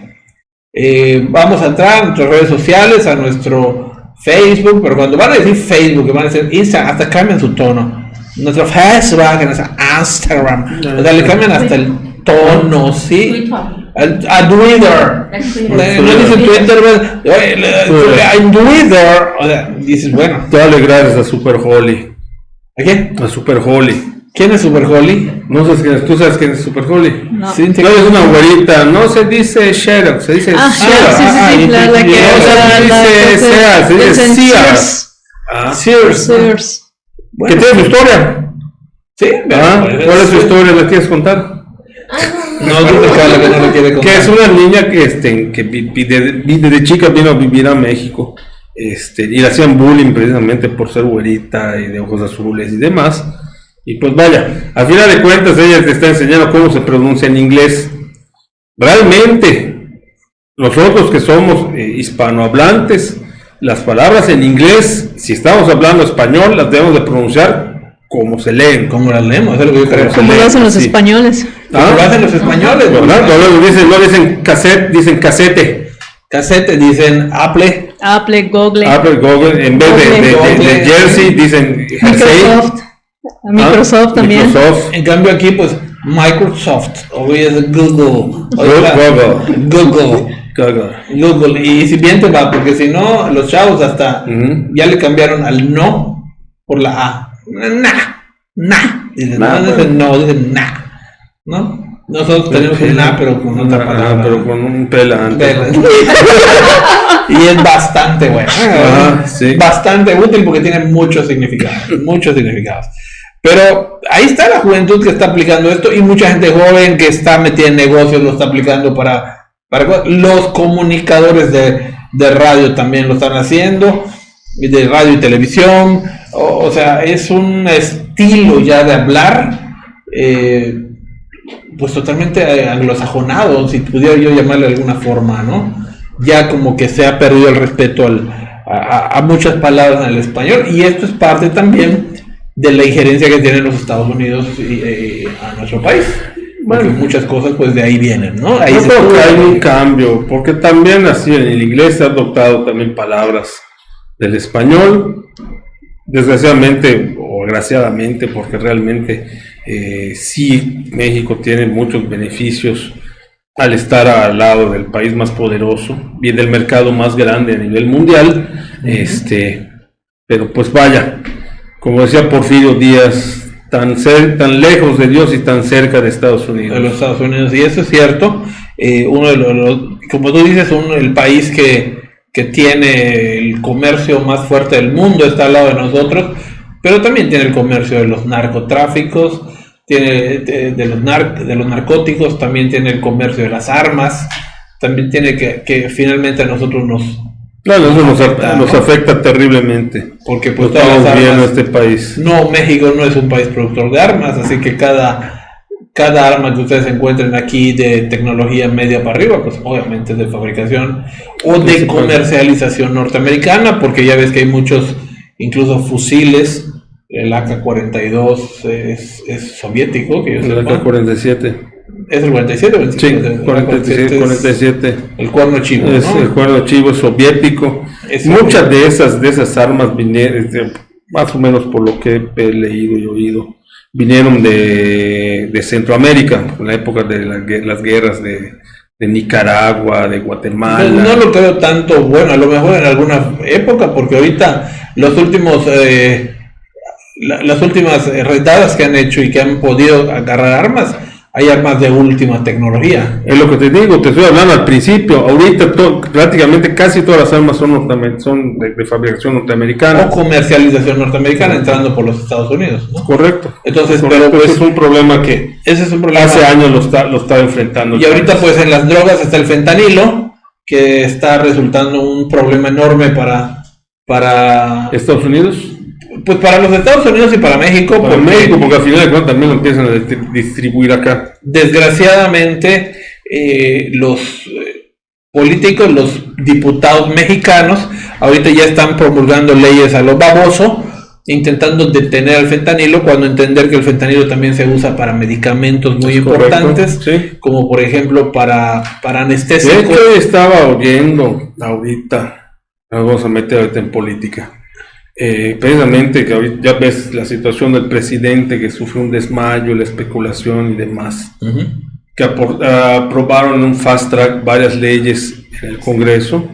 Vamos a entrar a nuestras redes sociales, a nuestro Facebook, pero cuando van a decir Facebook, que van a decir Instagram, hasta cambian su tono. Nuestro Facebook, nuestro Instagram, o sea, le cambian hasta el tono, ¿sí? A Twitter. No dicen Twitter, en Twitter. O sea, dices, bueno. Dale gracias a Super Holly. ¿A quién? A Super Holly. ¿Quién es Super Holly? No sabes quién es, tú sabes quién es Super Holly. No. Sí, no es una güerita, no se dice Sherlock, se dice Sears. Sí, la que se dice Sears. Sears. ¿Qué tiene su historia? Sí, ¿cuál es su historia? ¿La quieres contar? No, tú te calas que no le quiere contar. Que es una niña que desde chica vino a vivir a México, y le hacían bullying precisamente por ser güerita y de ojos azules y demás. Y pues vaya, al final de cuentas ella te está enseñando cómo se pronuncia en inglés. Realmente, nosotros que somos hispanohablantes, las palabras en inglés, si estamos hablando español, las debemos de pronunciar como se leen. Como las leemos, es lo que yo creo. Como lo hacen los españoles. Como lo hacen los españoles, ¿verdad? No dicen cassette, dicen casete. Casete, dicen Apple. Google. En vez de Jersey, dicen Jersey. Microsoft también. En cambio aquí pues Microsoft o es Google. Google. Y si bien te va, porque si no los chavos hasta ya le cambiaron al no por la A. Dicen dicen ¿no? Nosotros tenemos un na pero con otra palabra. Pero con un pela antes. Y es bastante bueno. Sí. Bastante útil porque tiene muchos significados. Pero ahí está la juventud que está aplicando esto y mucha gente joven que está metida en negocios lo está aplicando para los comunicadores de radio también lo están haciendo, de radio y televisión. O sea, es un estilo ya de hablar pues totalmente anglosajonado, si pudiera yo llamarle de alguna forma, ¿no? ya como que se ha perdido el respeto a muchas palabras en el español, y esto es parte también de la injerencia que tienen los Estados Unidos a nuestro país. Bueno, muchas cosas pues de ahí vienen, ¿no? Ahí yo creo que hay un cambio, porque también así en el inglés se ha adoptado también palabras del español, desgraciadamente o agraciadamente, porque realmente sí, México tiene muchos beneficios al estar al lado del país más poderoso, bien del mercado más grande a nivel mundial, pero pues vaya, como decía Porfirio Díaz, tan lejos de Dios y tan cerca de Estados Unidos. De los Estados Unidos, y eso es cierto. Uno de los, como tú dices, el país que tiene el comercio más fuerte del mundo está al lado de nosotros, pero también tiene el comercio de los narcotráficos, tiene de los narcóticos, también tiene el comercio de las armas, también tiene que finalmente a nosotros Claro, eso nos afecta terriblemente. Porque pues no estamos bien en este país. No, México no es un país productor de armas, así que cada arma que ustedes encuentren aquí de tecnología media para arriba, pues obviamente es de fabricación o de comercialización norteamericana, porque ya ves que hay muchos, incluso fusiles. El AK-42 es soviético, que yo el AK-47. ¿Es el 47 o el 47? Sí, 47. El cuerno chivo, es, ¿no? El cuerno chivo es soviético. Muchas de esas armas vinieron, más o menos por lo que he leído y oído, vinieron de Centroamérica, en la época de las guerras de Nicaragua, de Guatemala. No lo creo tanto, bueno, a lo mejor en alguna época, porque ahorita las últimas redadas que han hecho y que han podido agarrar armas, hay armas de última tecnología. Es lo que te digo, te estoy hablando al principio. Ahorita prácticamente casi todas las armas son de fabricación norteamericana. O comercialización norteamericana, entrando por los Estados Unidos, ¿no? Correcto. Entonces, correcto. Pero pues, ese es un problema que hace años lo está enfrentando. Y ahorita pues en las drogas está el fentanilo, que está resultando un problema enorme para Estados Unidos. Pues para los Estados Unidos y para México. Para México, porque al final de cuentas también lo empiezan a distribuir acá. Desgraciadamente, los políticos, los diputados mexicanos, ahorita ya están promulgando leyes a lo baboso, intentando detener al fentanilo, cuando entender que el fentanilo también se usa para medicamentos muy importantes, sí. Como por ejemplo para anestésicos. De hecho, estaba oyendo ahorita, nos vamos a meter ahorita en política. Precisamente que ahorita ya ves la situación del presidente que sufrió un desmayo, la especulación y demás, que aprobaron un fast track varias leyes en el Congreso.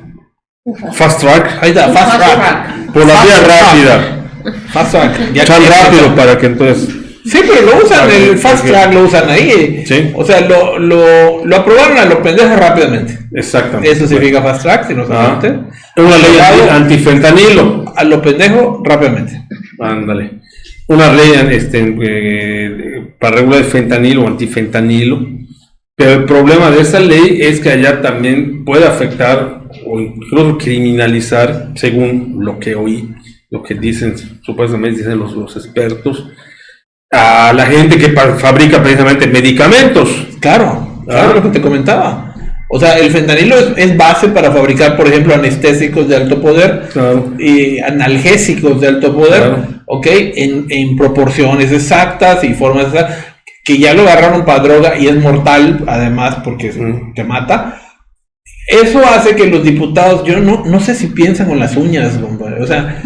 Fast track, Ahí está, fast track. Por la vía rápida. Fast track. Ya Tan rápido para que entonces. Sí, pero lo usan, el fast track lo usan ahí. Sí. O sea, lo aprobaron a lo pendejo rápidamente. Exactamente. Eso significa fast track, si no saben. Es una ley antifentanilo. A lo pendejo rápidamente. Ándale. Una ley para regular el fentanilo o antifentanilo. Pero el problema de esa ley es que allá también puede afectar o incluso criminalizar, según lo que oí, lo que dicen, supuestamente dicen los expertos, a la gente que fabrica precisamente medicamentos. Claro, lo que te comentaba. O sea, el fentanilo es base para fabricar, por ejemplo, anestésicos de alto poder y analgésicos de alto poder, ¿ok? En proporciones exactas y formas exactas, que ya lo agarraron para droga y es mortal, además, porque te mata. Eso hace que los diputados, yo no sé si piensan con las uñas, compadre, o sea,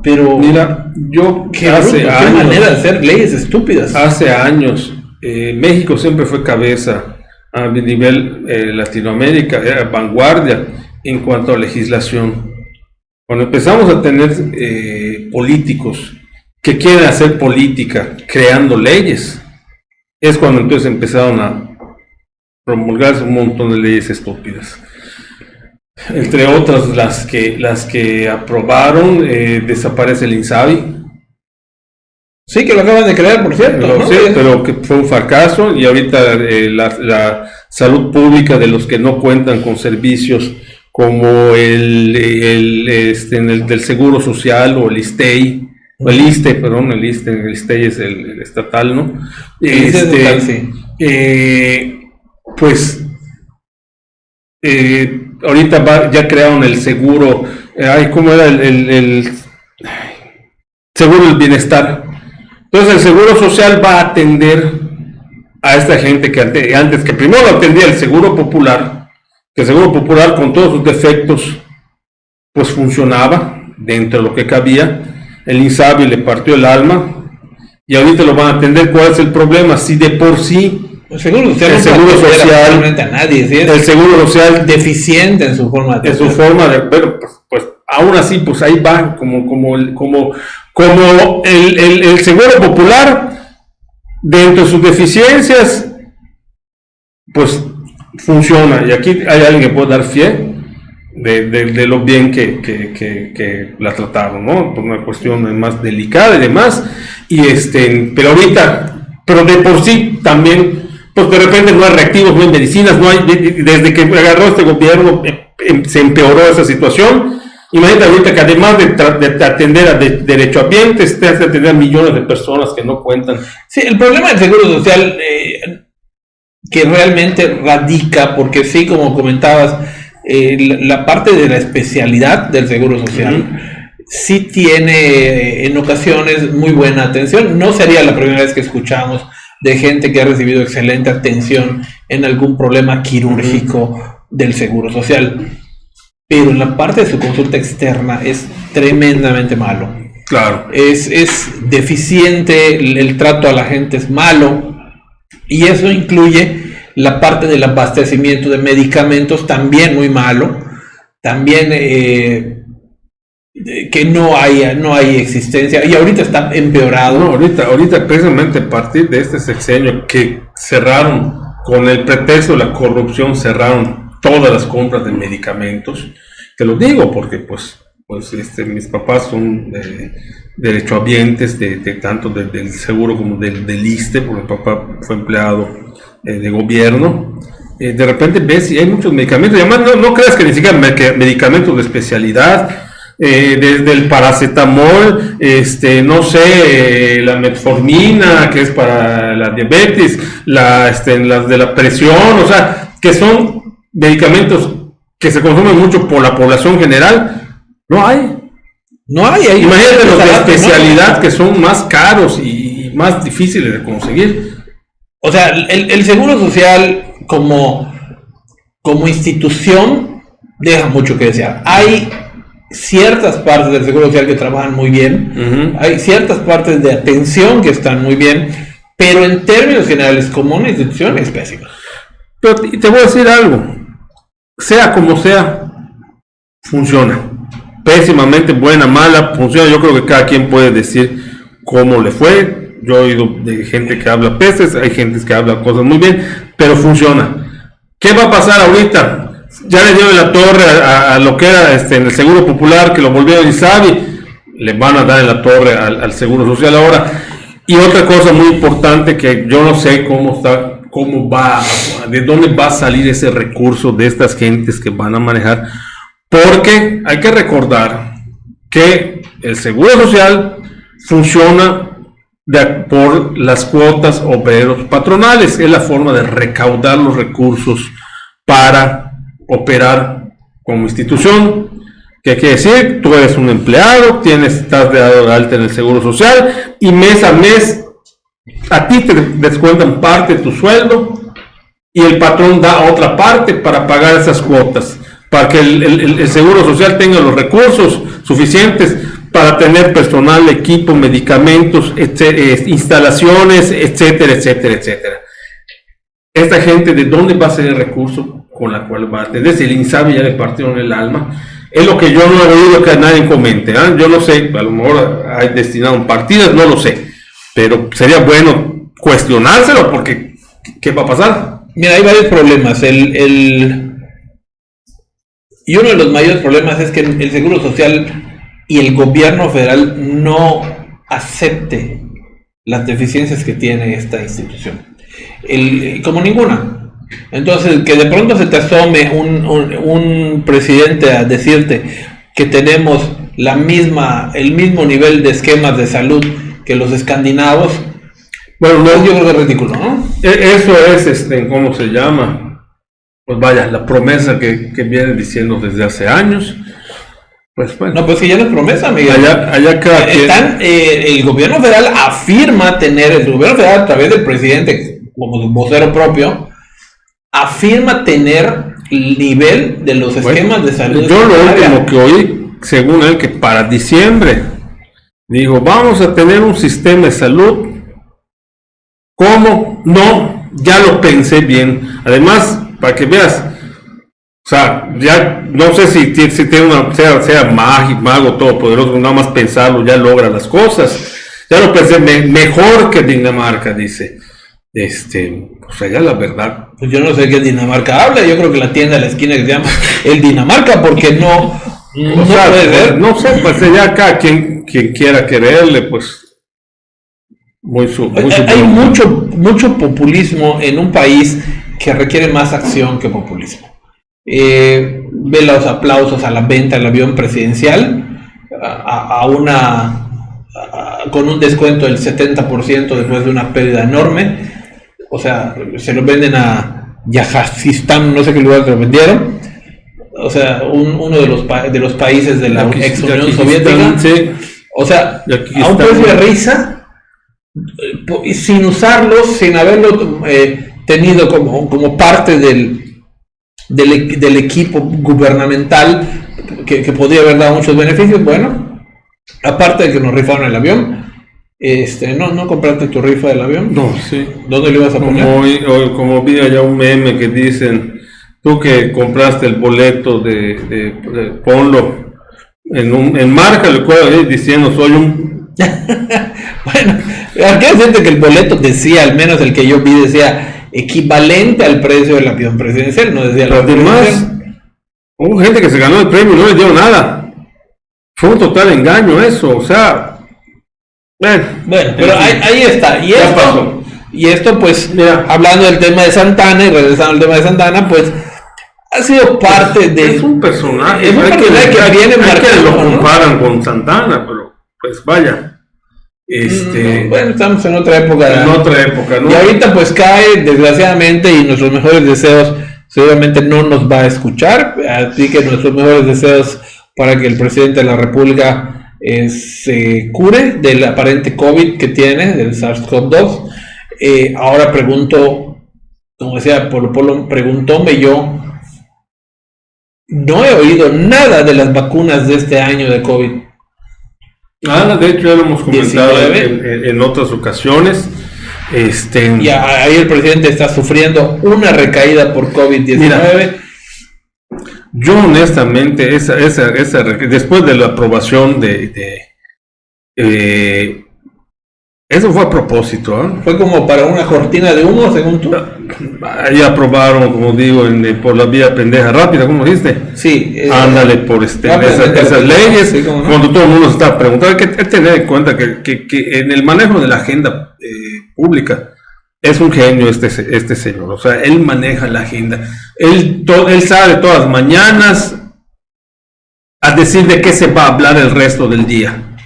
pero mira, yo qué manera de hacer leyes estúpidas. Hace años, México siempre fue cabeza a nivel Latinoamérica, era vanguardia en cuanto a legislación. Cuando empezamos a tener políticos que quieren hacer política creando leyes, es cuando entonces empezaron a promulgarse un montón de leyes estúpidas. Entre otras, las que aprobaron, desaparece el INSABI. Sí, que lo acaban de crear, por cierto, ¿no? Sí, pero que fue un fracaso, y ahorita la salud pública de los que no cuentan con servicios como el del Seguro Social o el ISSSTE, o el ISSSTE, perdón, el ISSSTE es el estatal, ¿no? Pues ahorita ya crearon el seguro, ¿cómo era el seguro del bienestar? Entonces el seguro social va a atender a esta gente que antes, que primero lo atendía el seguro popular, que el seguro popular con todos sus defectos, pues funcionaba dentro de lo que cabía. El INSABI le partió el alma y ahorita lo van a atender. ¿Cuál es el problema? Si de por sí el seguro social el seguro social a nadie, ¿sí? el seguro social deficiente en su forma de pero pues aún así pues ahí va como el seguro popular dentro de sus deficiencias pues funciona, y aquí hay alguien que puede dar fe de lo bien que la trataron, ¿no? Por una cuestión más delicada y demás, pero ahorita, pero de por sí también, pues de repente no hay reactivos, no hay medicinas, no hay, desde que agarró este gobierno se empeoró esa situación. Imagínate ahorita que además de atender a derechohabientes, te hace atender a millones de personas que no cuentan. Sí, el problema del seguro social que realmente radica, porque sí, como comentabas, la parte de la especialidad del seguro social sí tiene en ocasiones muy buena atención. No sería la primera vez que escuchamos de gente que ha recibido excelente atención en algún problema quirúrgico del seguro social, pero en la parte de su consulta externa es tremendamente malo. Claro. Es deficiente, el trato a la gente es malo, y eso incluye la parte del abastecimiento de medicamentos, también muy malo, también que no hay existencia, y ahorita está empeorado. No, ahorita precisamente a partir de este sexenio que cerraron, con el pretexto de la corrupción, cerraron todas las compras de medicamentos. Te lo digo porque pues mis papás son derechohabientes de tanto del seguro como del ISSSTE, porque mi papá fue empleado de gobierno. De repente ves y hay muchos medicamentos, y además no creas que ni siquiera medicamentos de especialidad, desde el paracetamol, la metformina, que es para la diabetes, las de la presión, o sea, que son medicamentos que se consumen mucho por la población general. No hay. Imagínate los de especialidad, que son más caros y más difíciles de conseguir. O sea, el seguro social como institución deja mucho que desear. Hay ciertas partes del seguro social que trabajan muy bien, hay ciertas partes de atención que están muy bien, pero en términos generales, como una institución, es pésima. Pero te voy a decir algo, sea como sea, funciona. Pésimamente, buena, mala, funciona. Yo creo que cada quien puede decir cómo le fue. Yo he oído de gente que habla pestes, hay gente que habla cosas muy bien, pero funciona. ¿Qué va a pasar ahorita? Ya le dieron la torre a lo que era en el Seguro Popular, que lo volvieron INSABI, le van a dar en la torre al Seguro Social ahora. Y otra cosa muy importante, que yo no sé de dónde va a salir ese recurso de estas gentes que van a manejar, porque hay que recordar que el Seguro Social funciona por las cuotas obreros patronales, es la forma de recaudar los recursos para operar como institución. ¿Qué quiere decir? Tú eres un empleado, estás de alta en el Seguro Social, y mes a mes a ti te descuentan parte de tu sueldo y el patrón da otra parte para pagar esas cuotas, para que el Seguro Social tenga los recursos suficientes para tener personal, equipo, medicamentos, instalaciones, etcétera, etcétera, etcétera. Esta gente, ¿de dónde va a ser el recurso con la cual va a atender? Si el INSABI ya le partieron el alma. Es lo que yo no he oído que nadie comente. Yo no sé, a lo mejor hay destinado en partidas, no lo sé. Pero sería bueno cuestionárselo, porque ¿qué va a pasar? Mira, hay varios problemas. Y uno de los mayores problemas es que el Seguro Social y el gobierno federal no acepte las deficiencias que tiene esta institución. Como ninguna. Entonces, que de pronto se te asome un presidente a decirte que tenemos el mismo nivel de esquemas de salud que los escandinavos, bueno, yo creo que es ridículo, ¿no? Eso es, ¿cómo se llama? pues vaya, la promesa que viene diciendo desde hace años, pues bueno. No, pues que ya no es promesa, Miguel. Allá cada quien... el gobierno federal afirma tener, el gobierno federal a través del presidente, como su vocero propio, afirma tener el nivel de los esquemas de salud. Yo lo último que oí, según él, que para diciembre, dijo, vamos a tener un sistema de salud. ¿Cómo? No, ya lo pensé bien. Además, para que veas, o sea, ya no sé si tiene sea mago todopoderoso, nada más pensarlo, ya logra las cosas. Ya lo pensé mejor que Dinamarca, dice. O sea, ya la verdad. Pues yo no sé qué Dinamarca habla, yo creo que la tienda de la esquina que se llama el Dinamarca, porque no puede ser. No sé, pues ya cada quien quiera quererle, pues. Hay mucho populismo en un país que requiere más acción que populismo. Ve los aplausos a la venta del avión presidencial con un descuento del 70% después de una pérdida enorme. O sea, se lo venden a Yajastán, no sé qué lugar se lo vendieron. O sea, uno de los países de la ex Unión Soviética. Sí. O sea, a un precio de risa, sin usarlo, sin haberlo tenido como parte del equipo gubernamental que podría haber dado muchos beneficios. Bueno, aparte de que nos rifaron el avión, ¿no compraste tu rifa del avión? No, sí. ¿Dónde lo ibas a poner? Como vi allá un meme que dicen, tú que compraste el boleto de ponlo en marca, el cual diciendo soy un... Bueno, quiero decirte que el boleto decía, al menos el que yo vi, decía equivalente al precio del avión presidencial, no decía. Pero además, hubo gente que se ganó el premio y no le dio nada. Fue un total engaño eso, o sea. Bueno, pero ahí está. Y esto, pues, mira, hablando del tema de Santana y regresando al tema de Santana, pues ha sido parte de. Es un personaje. Es un personaje que viene marcado. Lo comparan con Santana, pero pues vaya. Bueno, estamos en otra época. ¿No? Y ahorita pues cae, desgraciadamente, y nuestros mejores deseos seguramente no nos va a escuchar, así que nuestros mejores deseos para que el presidente de la República se cure del aparente COVID que tiene, del SARS-CoV-2. Ahora pregunto, como decía Polo Polo, preguntóme yo, no he oído nada de las vacunas de este año de COVID. De hecho ya lo hemos comentado en otras ocasiones. Y ahí el presidente está sufriendo una recaída por COVID-19. Mira, yo honestamente, después de la aprobación eso fue a propósito, Fue como para una cortina de humo, según tú. Ahí aprobaron, como digo, por la vía pendeja rápida, ¿cómo dijiste? Sí. Ándale por esas leyes, sí, ¿no? Cuando todo el mundo se está preguntando, hay que tener en cuenta que en el manejo de la agenda pública es un genio este señor, o sea, él maneja la agenda, él sale todas las mañanas a decir de qué se va a hablar el resto del día.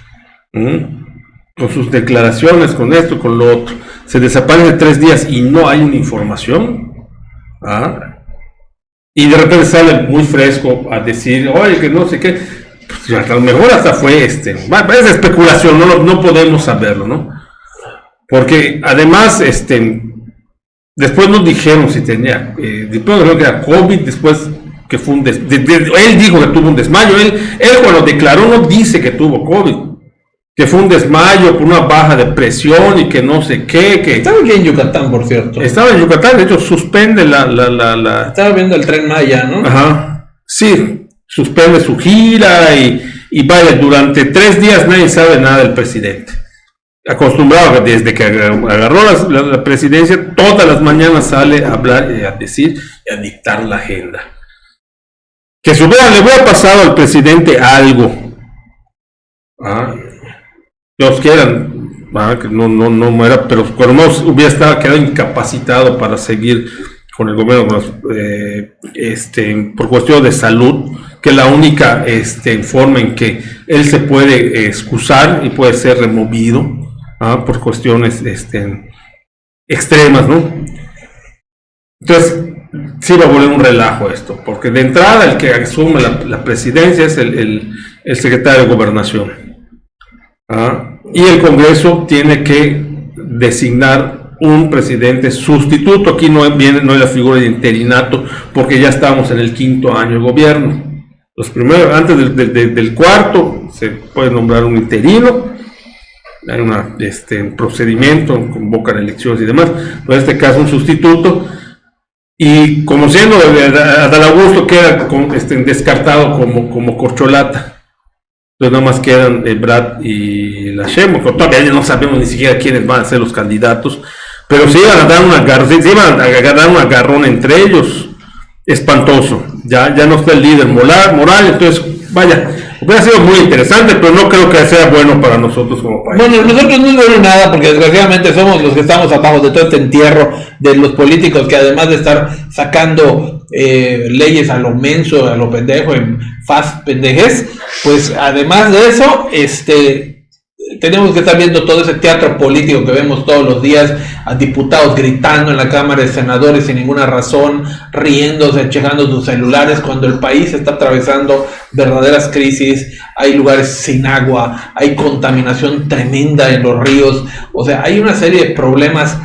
Con sus declaraciones, con esto, con lo otro. Se desaparece 3 días y no hay una información. Y de repente sale muy fresco a decir, oye, que no sé qué. Pues, a lo mejor hasta fue es especulación, no podemos saberlo, ¿no? Porque además, después nos dijeron si tenía, después dijeron que era COVID, después que fue él dijo que tuvo un desmayo, él cuando declaró no dice que tuvo COVID. Que fue un desmayo por una baja de presión y que no sé qué. Estaba aquí en Yucatán, por cierto. Estaba en Yucatán, de hecho, suspende Estaba viendo el Tren Maya, ¿no? Ajá. Sí, suspende su gira y vaya, durante 3 días nadie sabe nada del presidente. Acostumbrado desde que agarró la presidencia, todas las mañanas sale a hablar y a decir y a dictar la agenda. Que le hubiera pasado al presidente algo. Los que eran, que no era, pero por lo menos hubiera quedado incapacitado para seguir con el gobierno por cuestión de salud, que es la única forma en que él se puede excusar y puede ser removido por cuestiones extremas, ¿no? Entonces, sí va a volver un relajo esto, porque de entrada el que asume la presidencia es el secretario de Gobernación. Y el Congreso tiene que designar un presidente sustituto. Aquí no hay la figura de interinato, porque ya estamos en el 5º año de gobierno. Los primeros, antes del 4º, se puede nombrar un interino. Hay un procedimiento, convocan elecciones y demás, pero en este caso un sustituto. Y como siendo Adán Augusto queda descartado como corcholata. Entonces nada más quedan Ebrard y la Sheinbaum, pero todavía no sabemos ni siquiera quiénes van a ser los candidatos, pero se iban a dar un agarrón entre ellos, espantoso. Ya no está el líder moral, entonces vaya, hubiera sido muy interesante, pero no creo que sea bueno para nosotros como país. Bueno, nosotros no es bueno nada, porque desgraciadamente somos los que estamos abajo de todo este entierro de los políticos, que además de estar sacando leyes a lo menso, a lo pendejo, en fast pendejes, pues además de eso, tenemos que estar viendo todo ese teatro político que vemos todos los días, a diputados gritando en la Cámara de Senadores sin ninguna razón, riéndose, checando sus celulares, cuando el país está atravesando verdaderas crisis. Hay lugares sin agua, hay contaminación tremenda en los ríos, o sea, hay una serie de problemas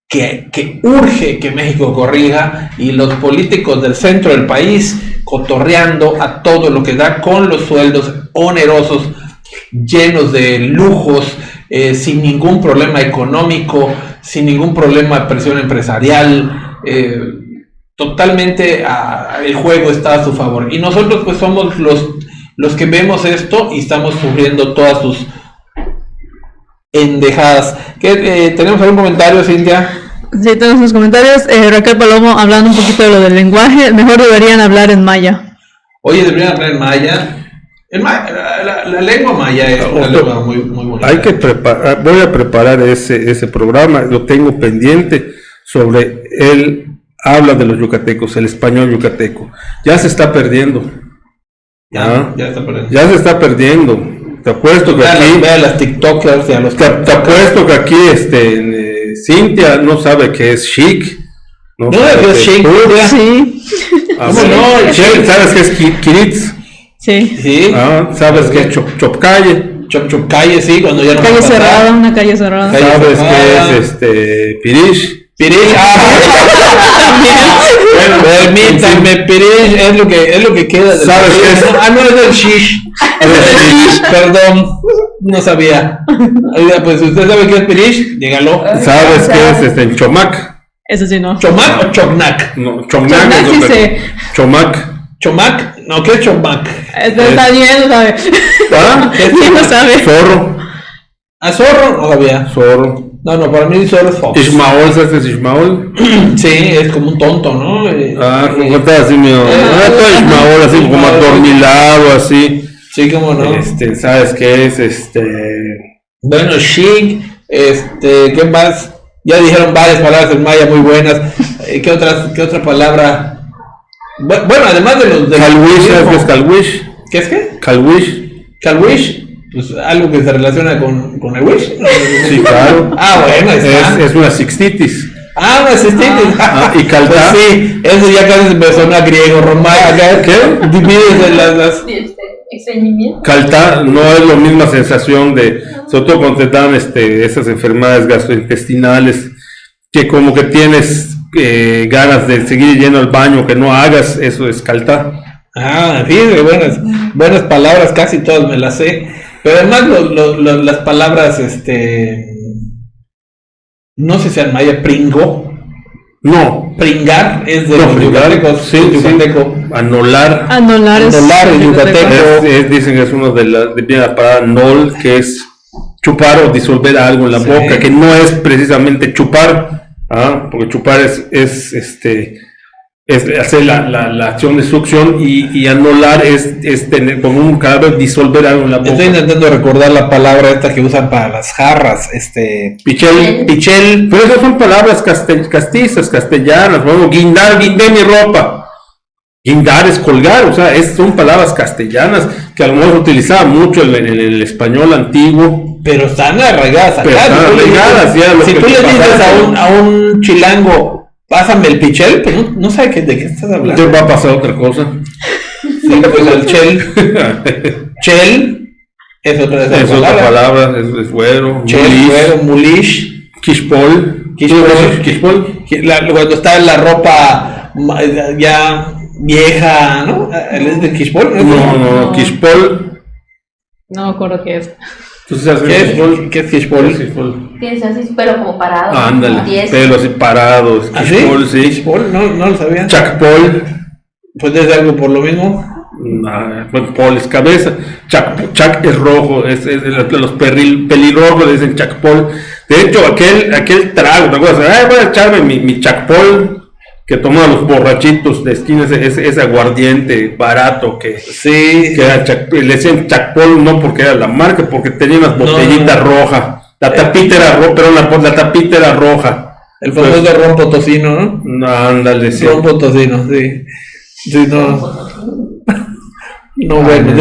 que urge que México corrija, y los políticos del centro del país cotorreando a todo lo que da, con los sueldos onerosos, llenos de lujos, sin ningún problema económico, sin ningún problema de presión empresarial, totalmente el juego está a su favor, y nosotros pues somos los que vemos esto y estamos sufriendo todas sus endejadas. ¿Tenemos algún comentario, Cintia? Sí, tenemos unos comentarios. Raquel Palomo, hablando un poquito de lo del lenguaje, mejor deberían hablar en maya. Oye, deberían hablar en maya. La lengua maya es una lengua muy bonita. Hay que voy a preparar ese programa, lo tengo pendiente, sobre él habla de los yucatecos, el español yucateco. Ya se está perdiendo. Ya está perdiendo. Ya se está perdiendo. Te apuesto que aquí... Vea las TikTokers y a los... Te apuesto que aquí Cintia no sabe qué es chic. No sabe qué es chic. Sí. ¿Cómo no? ¿Sabes qué es Kiritz? Sí. ¿Sabes qué es Chopcalle? Chopcalle, sí, cuando ya no... Una calle cerrada. ¿Sabes qué es Pirish? Bueno, permítanme, Pirish es lo que queda. ¿Sabes qué es? No es el shish. Perdón, no sabía. Pues usted sabe qué es Pirish, dígalo. ¿Sabes qué es el Chomac? Eso sí, no. ¿Chomac o Chocnac? No, Chocnac sí sé. Chomac, no, ¿qué es Chomac? Está bien, no sabe. ¿Quién no sabe? Zorro. ¿A zorro? No sabía. Zorro. No, para mí zorro es Fox. Ismael, ¿sabes qué es Ismael? Sí, es como un tonto, ¿no? Como está así medio... todo Ismael, así como adormilado, así. Sí, cómo no. ¿Sabes qué es? Bueno, chic, ¿qué más? Ya dijeron varias palabras en maya muy buenas. ¿Qué otra palabra? Bueno, además de los... Calwish, ¿sabes qué es Calwish? ¿Qué es qué? Calwish. Pues algo que se relaciona con el wish. Sí, claro. Bueno, es una sixtitis. Una sixtitis. Y caltá. Pues sí, eso ya casi se empezó a griego, romano. ¿Qué? Divides en las... Caltá no es la misma sensación sobre todo cuando te dan esas enfermedades gastrointestinales, que como que tienes ganas de seguir yendo al baño, que no hagas, eso es caltá. Fíjate, buenas palabras, casi todas me las sé. Pero además las palabras, no sé si en maya, pringo. No. Pringar es de los yucatecos. Sí. Anolar es yucateco. Dicen que es uno de la palabra nol, que es chupar o disolver algo en la boca, que no es precisamente chupar, porque chupar es hacer la acción de succión, y anular es tener como un cadáver, disolver algo en la boca. Estoy intentando recordar la palabra esta que usan para las jarras, pichel, pero esas son palabras castizas, castellanas. Bueno, guindar, guindé mi ropa. Guindar es colgar, o sea, son palabras castellanas que a lo mejor se utilizaba mucho en el español antiguo. Pero están arraigadas acá. Si tú le dices a un chilango, Pásame el pichel, pues no sé de qué estás hablando. Te va a pasar otra cosa. Sí, pues el chel. Chel es otra palabra, es güero. Chel, güero, mulish. Kishpol. Cuando está en la ropa ya vieja, ¿no? ¿Es de Kishpol? No, Kishpol. No me acuerdo qué es. ¿Qué es Kishpol? Tienes así, pero como parado. Ándale, pelo así parados. Kishpol, sí. Kishpol, no lo sabía. Chakpol. Pues es algo por lo mismo. Pol es cabeza. Chak es rojo, los pelirrojos le dicen Chakpol. De hecho, aquel trago, ¿te acuerdas? Voy a echarme mi Chakpol que toman los borrachitos de esquina, ese aguardiente barato que le decían Chakpol, no porque era la marca, porque tenía unas botellitas rojas. La tapita era roja, pero la tapita era roja. El famoso ron potosino, ¿no? No, ándale, sí. Ron potosino, sí. Sí, no. No, bueno,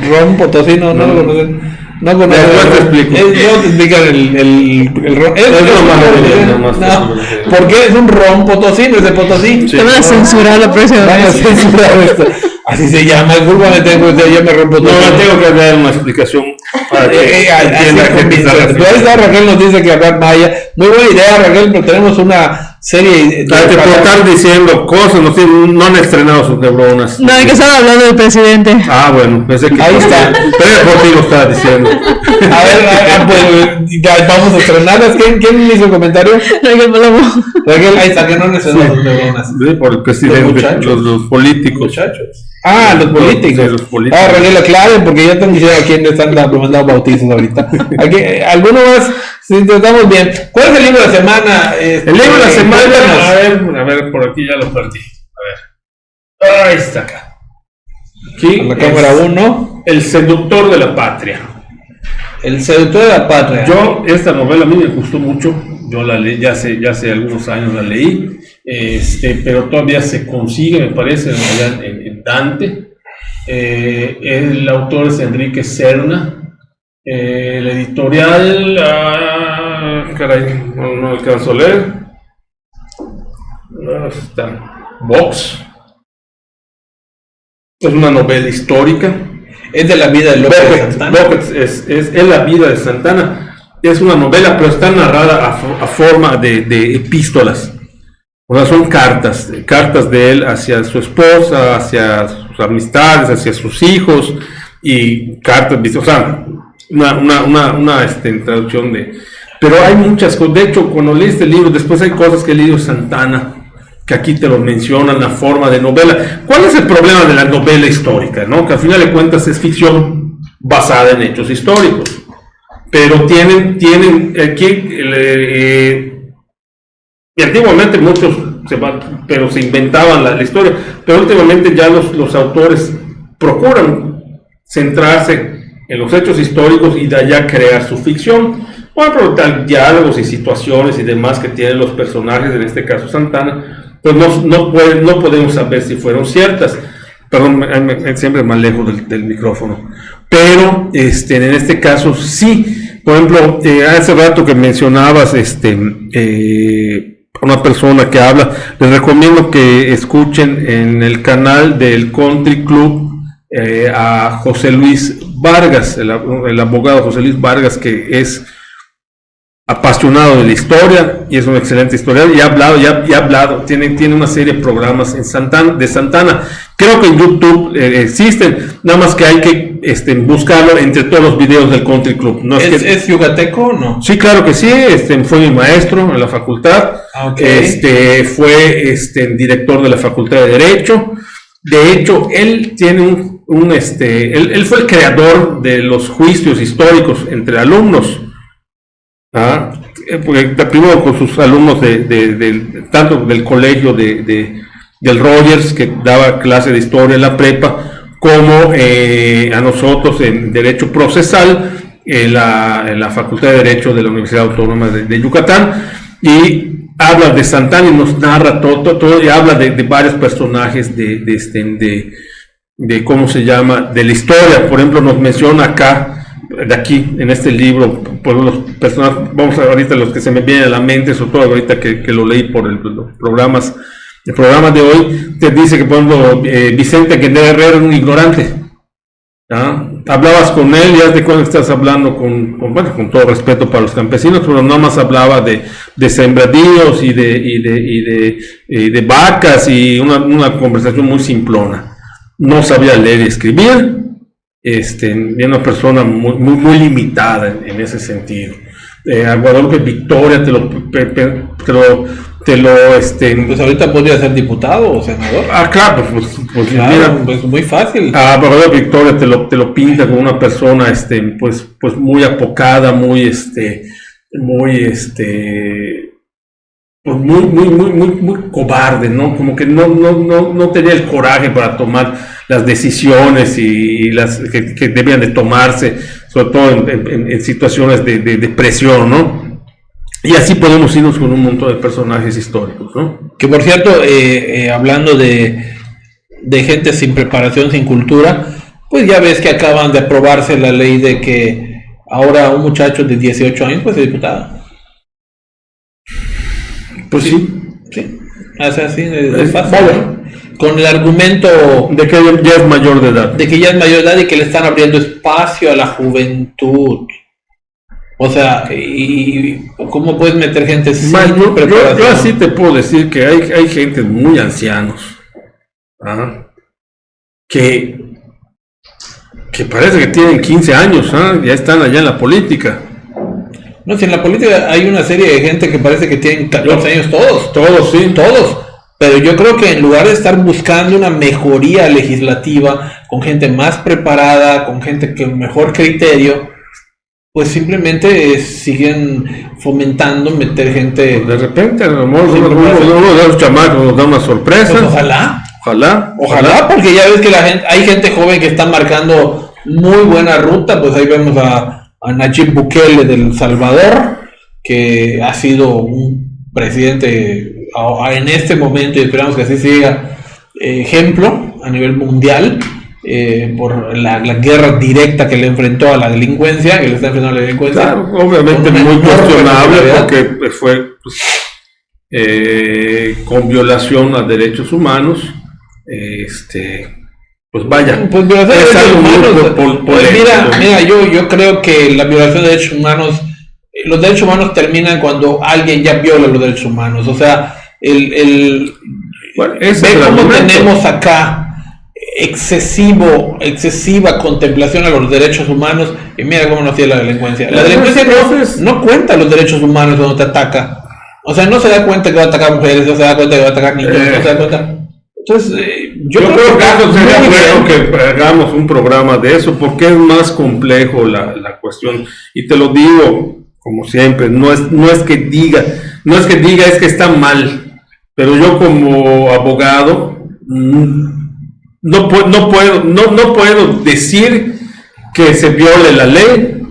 ron potosino, no lo conocen. No conozco. Después te explico. Yo te explican el ron. ¿Por qué es un ron potosino? Es de Potosí. Te van a censurar la próxima vez. Van a censurar esto. Así se llama, discúlpame, yo me ron potosino. No, tengo que dar una explicación para que entienda a qué te está refiriendo. Ahí está, Raquel nos dice que hablar maya. Muy buena idea, Raquel, pero tenemos una serie por estar diciendo cosas, no han estrenado sus neuronas. No, hay que estar hablando del presidente. Bueno, pensé que ahí está. Pero por ti lo estaba diciendo. A ver, pues vamos a estrenarlas. ¿Quién hizo el comentario? Raquel, ahí está, que no han estrenado sus neuronas. Sí, por el presidente, los políticos. Muchachos. Los políticos. Sí, los políticos. Raquel, aclaren, porque ya están diciendo a quién le están dando bautizos ahorita. ¿Alguno más? Si intentamos bien. ¿Cuál es el libro de la semana? El libro de la semana, a ver, por aquí ya lo perdí. A ver. Ahí está acá. Aquí la cámara 1. El seductor de la patria. El seductor de la patria. Esta novela a mí me gustó mucho. Yo la leí, ya hace algunos años la leí. Pero todavía se consigue, me parece, en Dante. El autor es Enrique Serna. El editorial, caray, no alcanzo a leer. Está Vox. Es una novela histórica. Es de la vida de López de Santana. Es la vida de Santana. Es una novela, pero está narrada a forma de epístolas. O sea, son cartas de él hacia su esposa, hacia sus amistades, hacia sus hijos, y cartas, o sea, una traducción de... Pero hay muchas cosas. De hecho, cuando leí este libro, después hay cosas que he leído Santana, que aquí te lo mencionan, la forma de novela. ¿Cuál es el problema de la novela histórica? ¿No? Que al final de cuentas es ficción basada en hechos históricos. Pero tienen aquí... y antiguamente muchos se inventaban la historia, pero últimamente ya los autores procuran centrarse en los hechos históricos y de allá crear su ficción. Bueno, pero tal diálogos y situaciones y demás que tienen los personajes, en este caso Santana, pues no podemos saber si fueron ciertas. Perdón, siempre más lejos del micrófono. Pero en este caso sí. Por ejemplo, hace rato que mencionabas una persona que habla, les recomiendo que escuchen en el canal del Country Club a José Luis Vargas, el abogado José Luis Vargas, que es apasionado de la historia y es un excelente historiador y ha hablado, tiene una serie de programas de Santana. Creo que en YouTube existen, nada más que hay que buscarlo entre todos los videos del Country Club. ¿No ¿Es yucateco o no? Sí, claro que sí, fue mi maestro en la facultad, fue director de la Facultad de Derecho. De hecho, él tiene él fue el creador de los juicios históricos entre alumnos. Primero con sus alumnos tanto del colegio del Rogers, que daba clase de historia en la prepa, como a nosotros en Derecho Procesal en la Facultad de Derecho de la Universidad Autónoma de Yucatán, y habla de Santana y nos narra todo y habla de varios personajes de cómo se llama, de la historia. Por ejemplo, nos menciona acá de aquí, en este libro, por los personajes, vamos a ver ahorita los que se me vienen a la mente, sobre todo ahorita que lo leí por los programas, el programa de hoy, te dice que, por ejemplo, Vicente Herrera era un ignorante. ¿Ah? Hablabas con él y haz de cuando estás hablando con todo respeto para los campesinos, pero nada más hablaba de sembradíos y de vacas y una conversación muy simplona. No sabía leer y escribir, era una persona muy limitada en ese sentido. A Guadalupe Victoria pues ahorita podría ser diputado o senador. Claro, pues claro, mira, pues muy fácil. Guadalupe Victoria te lo pinta como una persona, pues muy apocada, muy cobarde, ¿no? Como que no tenía el coraje para tomar las decisiones y las que debían de tomarse, sobre todo en situaciones de presión, ¿no? Y así podemos irnos con un montón de personajes históricos, ¿no? Que por cierto, hablando de gente sin preparación, sin cultura, pues ya ves que acaban de aprobarse la ley de que ahora un muchacho de 18 años puede ser diputado. Pues sí. O sea, sí, es fácil. Vale. Con el argumento de que ya es mayor de edad. De que ya es mayor de edad y que le están abriendo espacio a la juventud. O sea, ¿y cómo puedes meter gente sin preparación? Yo así te puedo decir que hay gente muy ancianos, que parece que tienen 15 años, ya están allá en la política. No, si en la política hay una serie de gente que parece que tienen 14 años todos. Todos, sí. Todos. Pero yo creo que en lugar de estar buscando una mejoría legislativa, con gente más preparada, con gente con mejor criterio, pues simplemente siguen fomentando meter gente. De repente, a lo mejor uno de los chamacos nos da una sorpresa. Pues ojalá, porque ya ves que hay gente joven que está marcando muy buena ruta. Pues ahí vemos a Nayib Bukele del Salvador, que ha sido un presidente en este momento, y esperamos que así siga, ejemplo a nivel mundial. Por la guerra directa que le enfrentó a la delincuencia, que le está enfrentando a la delincuencia. Claro, obviamente muy cuestionable porque fue con violación a derechos humanos. Pues vaya. Pues violación de derechos humanos. Mira, yo creo que la violación de derechos humanos, los derechos humanos terminan cuando alguien ya viola los derechos humanos. O sea, ve cómo tenemos acá excesiva contemplación a los derechos humanos, y mira cómo nos hacía la delincuencia. La delincuencia no cuenta los derechos humanos cuando te ataca. O sea, no se da cuenta que va a atacar mujeres, no se da cuenta que va a atacar niños, no se da cuenta. Entonces, yo creo que sería bueno que hagamos un programa de eso, porque es más complejo la cuestión. Y te lo digo, como siempre, no es que diga, es que está mal, pero yo como abogado no puedo decir que se viole la ley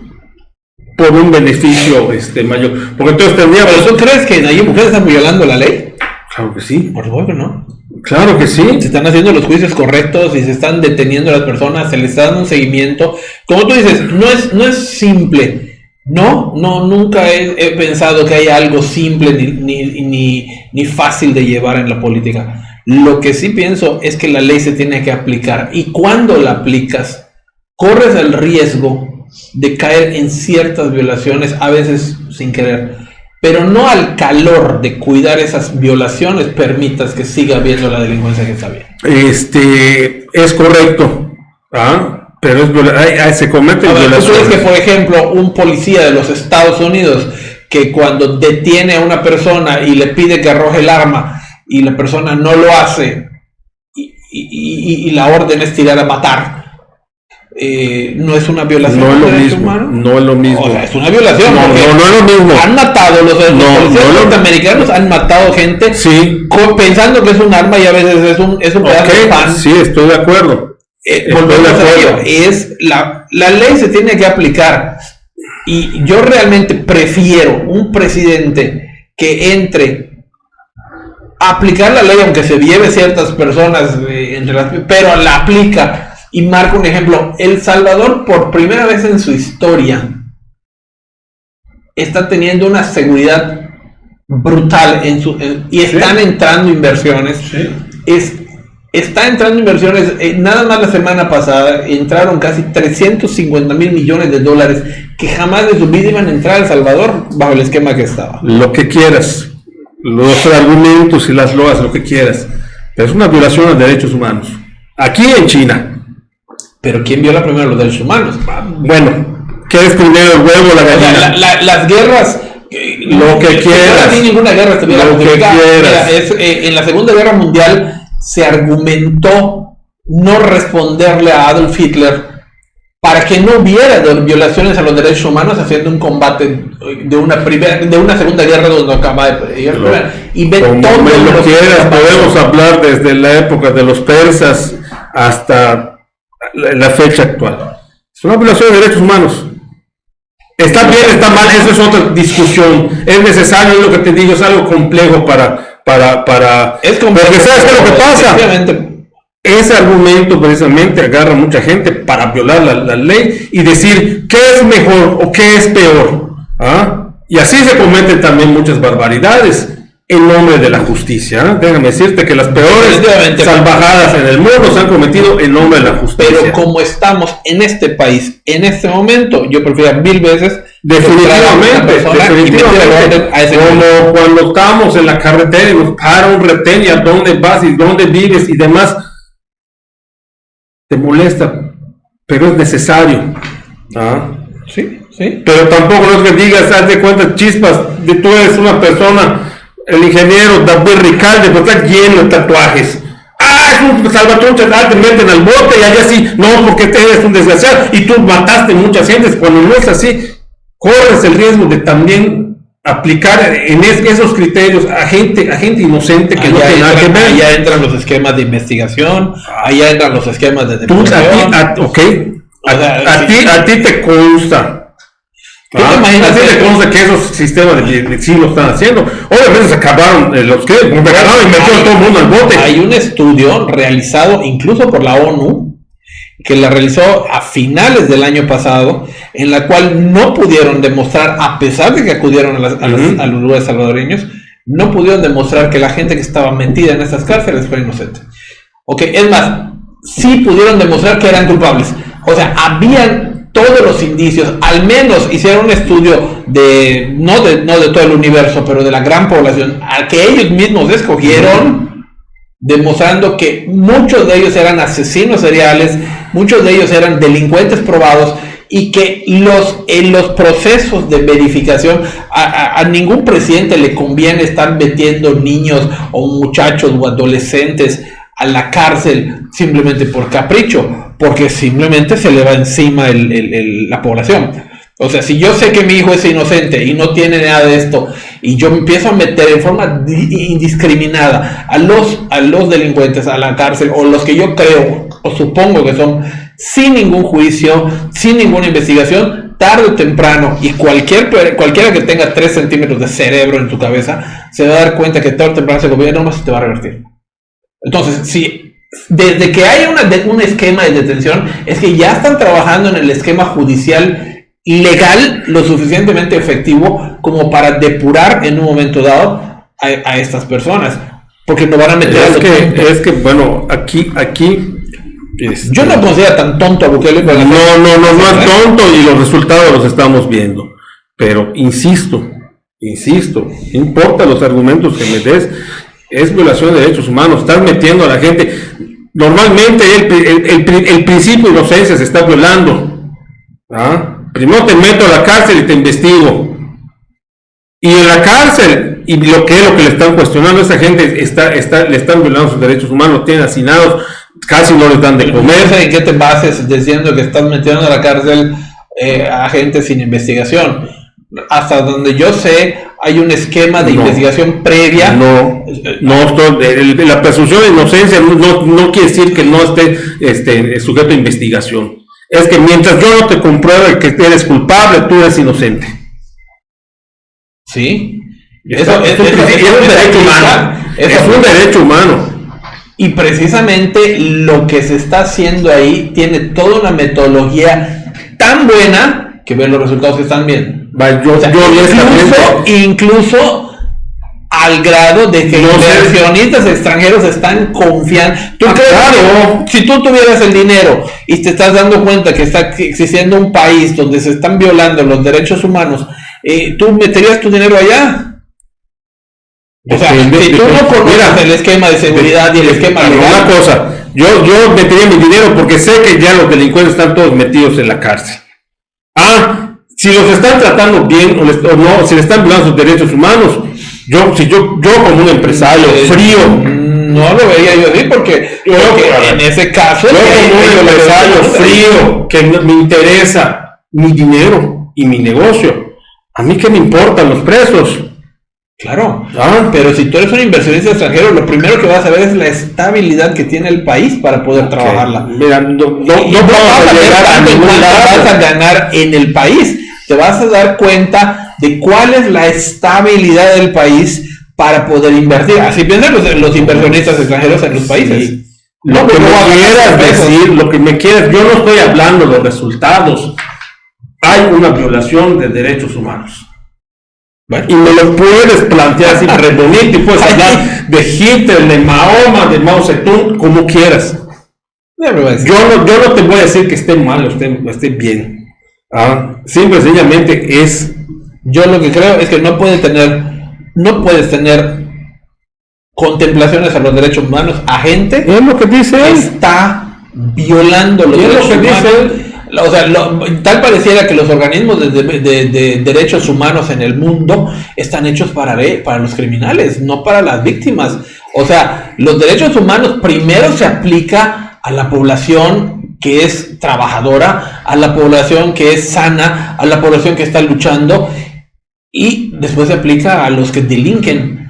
por un beneficio mayor, porque entonces tendríamos... ¿Pero tú crees que Nayib Bukele está violando la ley? Claro que sí. Por supuesto, ¿no? Claro que sí. Se están haciendo los juicios correctos y se están deteniendo a las personas, se les está dando un seguimiento. Como tú dices, no es simple. Nunca he pensado que haya algo simple ni fácil de llevar en la política. Lo que sí pienso es que la ley se tiene que aplicar, y cuando la aplicas, corres el riesgo de caer en ciertas violaciones, a veces sin querer, pero no al calor de cuidar esas violaciones permitas que siga habiendo la delincuencia que está bien. Es correcto, pero se cometen violaciones. ¿Tú crees que, por ejemplo, un policía de los Estados Unidos, que cuando detiene a una persona y le pide que arroje el arma, y la persona no lo hace, y la orden es tirar a matar, no es una violación? No es lo mismo. O sea, es una violación. No es lo mismo. Han matado, los policías norteamericanos han matado gente, sí, pensando que es un arma, y a veces es un pedazo de pan. Sí, estoy de acuerdo. Volvemos a ello. La ley se tiene que aplicar, y yo realmente prefiero un presidente que entre a aplicar la ley, aunque se lleve ciertas personas, pero la aplica y marca un ejemplo. El Salvador, por primera vez en su historia, está teniendo una seguridad brutal y están entrando inversiones. Está entrando inversiones. Nada más la semana pasada entraron casi 350 mil millones de dólares que jamás de su vida iban a entrar a El Salvador bajo el esquema que estaba. Lo que quieras, los argumentos y las loas, lo que quieras, pero es una violación a los derechos humanos. Aquí en China. Pero ¿quién viola primero los derechos humanos? Bueno, ¿qué es primero, el huevo o la gallina? Las guerras. Lo que quieras. No ninguna guerra estuviera justificada. Mira, en la Segunda Guerra Mundial se argumentó no responderle a Adolf Hitler para que no hubiera violaciones a los derechos humanos, haciendo un combate de una Segunda Guerra donde acaba de y ve como todo lo quieras. Podemos hablar desde la época de los persas hasta la fecha actual. Es una violación de derechos humanos. Está bien, está mal, eso es otra discusión. Es necesario, es lo que te digo, es algo complejo para es complejo, porque ¿sabes qué es lo que pasa? Ese argumento precisamente agarra a mucha gente para violar la ley y decir qué es mejor o qué es peor. Y así se cometen también muchas barbaridades en nombre de la justicia. Déjame decirte que las peores salvajadas en el mundo se han cometido en nombre de la justicia. Pero como estamos en este país, en este momento, yo prefiero 1000 veces definitivamente como cuando estamos en la carretera y nos para un retén y a dónde vas y dónde vives y demás, te molesta, pero es necesario. Sí. Pero tampoco no es que digas, haz de cuenta, chispas, tú eres una persona, el ingeniero David Ricalde, pues está lleno de tatuajes. Es un salvatrucha, te meten al bote y allá sí, no, porque eres un desgraciado y tú mataste muchas gentes. Cuando no es así, corres el riesgo de también aplicar en esos criterios a gente inocente que no tiene nada que ver. Allá entran los esquemas de investigación, allá entran los esquemas de deportación. A ti te consta. ¿Qué te imaginas? ¿Te consta que esos sistemas sí lo están haciendo? Obviamente se acabaron los que y metieron todo el mundo al bote. Hay un estudio realizado incluso por la ONU que la realizó a finales del año pasado, en la cual no pudieron demostrar, a pesar de que acudieron a los lugares salvadoreños, no pudieron demostrar que la gente que estaba metida en estas cárceles fue inocente. Es más, sí pudieron demostrar que eran culpables. O sea, habían todos los indicios, al menos hicieron un estudio no de todo el universo, pero de la gran población, a que ellos mismos escogieron, demostrando que muchos de ellos eran asesinos seriales, muchos de ellos eran delincuentes probados, y que en los procesos de verificación a ningún presidente le conviene estar metiendo niños o muchachos o adolescentes a la cárcel simplemente por capricho, porque simplemente se le va encima la población. O sea, si yo sé que mi hijo es inocente y no tiene nada de esto, y yo me empiezo a meter en forma indiscriminada a los delincuentes a la cárcel, o los que yo creo o supongo que son, sin ningún juicio, sin ninguna investigación, tarde o temprano, y cualquiera que tenga 3 centímetros de cerebro en su cabeza, se va a dar cuenta que tarde o temprano ese gobierno no se te va a revertir. Entonces, si desde que haya un esquema de detención, es que ya están trabajando en el esquema judicial legal lo suficientemente efectivo como para depurar en un momento dado a estas personas, porque no van a meter es que bueno, aquí yo no considero tan tonto a Bukele. No es tonto, y los resultados los estamos viendo, pero insisto, no importa los argumentos que me des, es violación de derechos humanos, estás metiendo a la gente. Normalmente el principio de inocencia se está violando. Primero te meto a la cárcel y te investigo. Y en la cárcel, y lo que le están cuestionando a esa gente, le están violando sus derechos humanos, tienen hacinados, casi no les dan de comer. No sé en qué te bases diciendo que estás metiendo a la cárcel a gente sin investigación. Hasta donde yo sé, hay un esquema de investigación previa. La presunción de inocencia no quiere decir que no esté sujeto a investigación. Es que mientras yo no te compruebe que eres culpable, tú eres inocente. Sí. Es un derecho humano. Es un derecho humano. Y precisamente lo que se está haciendo ahí tiene toda una metodología tan buena que ven los resultados que están bien. Incluso al grado de que los inversionistas extranjeros están confiando. ¿Tú crees que si tú tuvieras el dinero y te estás dando cuenta que está existiendo un país donde se están violando los derechos humanos, tú meterías tu dinero allá? O sea, si tú no conoces el esquema de seguridad y el esquema legal. Una cosa, yo metería mi dinero porque sé que ya los delincuentes están todos metidos en la cárcel. Si los están tratando bien o no, si le están violando sus derechos humanos, yo como un empresario frío, no lo vería yo así porque en ese caso yo como un empresario frío que me interesa mi dinero y mi negocio, a mí qué me importan los presos. Claro, pero si tú eres un inversionista extranjero, lo primero que vas a ver es la estabilidad que tiene el país para poder trabajarla. Mira, no vas a ganar en el país, te vas a dar cuenta de cuál es la estabilidad del país para poder invertir. Así piensan los inversionistas extranjeros en los países. Sí. Lo que me quieras, yo no estoy hablando de los resultados. Hay una violación de derechos humanos. Bueno, y me lo puedes plantear así re bonito y puedes hablar de Hitler, de Mahoma, de Mao Zedong, como quieras. Yo no te voy a decir que esté mal o esté bien. Simple y sencillamente es. Yo lo que creo es que no puedes tener contemplaciones a los derechos humanos a gente. Es lo que dice él. Está violando los derechos humanos. O sea, tal pareciera que los organismos de derechos humanos en el mundo están hechos para los criminales, no para las víctimas. O sea, los derechos humanos primero se aplica a la población que es trabajadora, a la población que es sana, a la población que está luchando, y después se aplica a los que delinquen.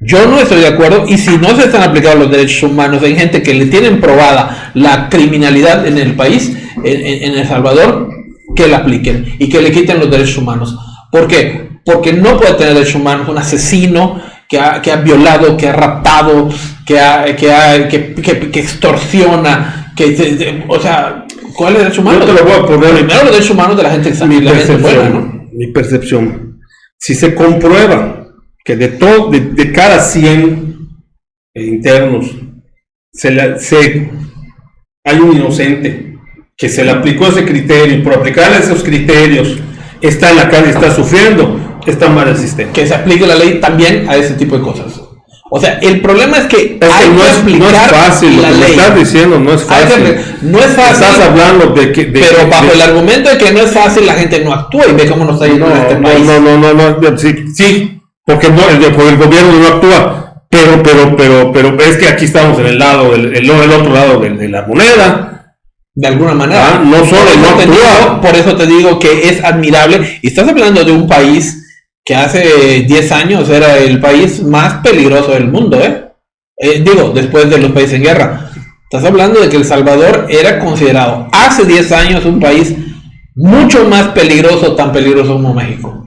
Yo no estoy de acuerdo, y si no se están aplicando los derechos humanos, hay gente que le tienen probada la criminalidad en el país, en El Salvador, que la apliquen y que le quiten los derechos humanos. ¿Por qué? Porque no puede tener derechos humanos un asesino que ha violado, que ha raptado, que extorsiona, o sea, ¿cuál es el derecho humano? Yo te lo voy a poner. Primero los derechos humanos de la gente que está mi percepción. Si se comprueba que de cada 100 internos hay un inocente que se le aplicó ese criterio y por aplicarle esos criterios está en la calle y está sufriendo, está mal el sistema. Que se aplique la ley también a ese tipo de cosas. O sea, el problema es que no es fácil, lo que me estás diciendo no es fácil. No es fácil. Estás hablando de que... pero bajo el argumento de que no es fácil, la gente no actúa y ve cómo nos está yendo en este país. No, sí, porque el gobierno no actúa, pero es que aquí estamos en el otro lado de la moneda. De alguna manera. No solo no actúa. Por eso te digo que es admirable. Y estás hablando de un país que hace 10 años era el país más peligroso del mundo, después de los países en guerra. Estás hablando de que El Salvador era considerado hace 10 años un país mucho más peligroso, tan peligroso como México.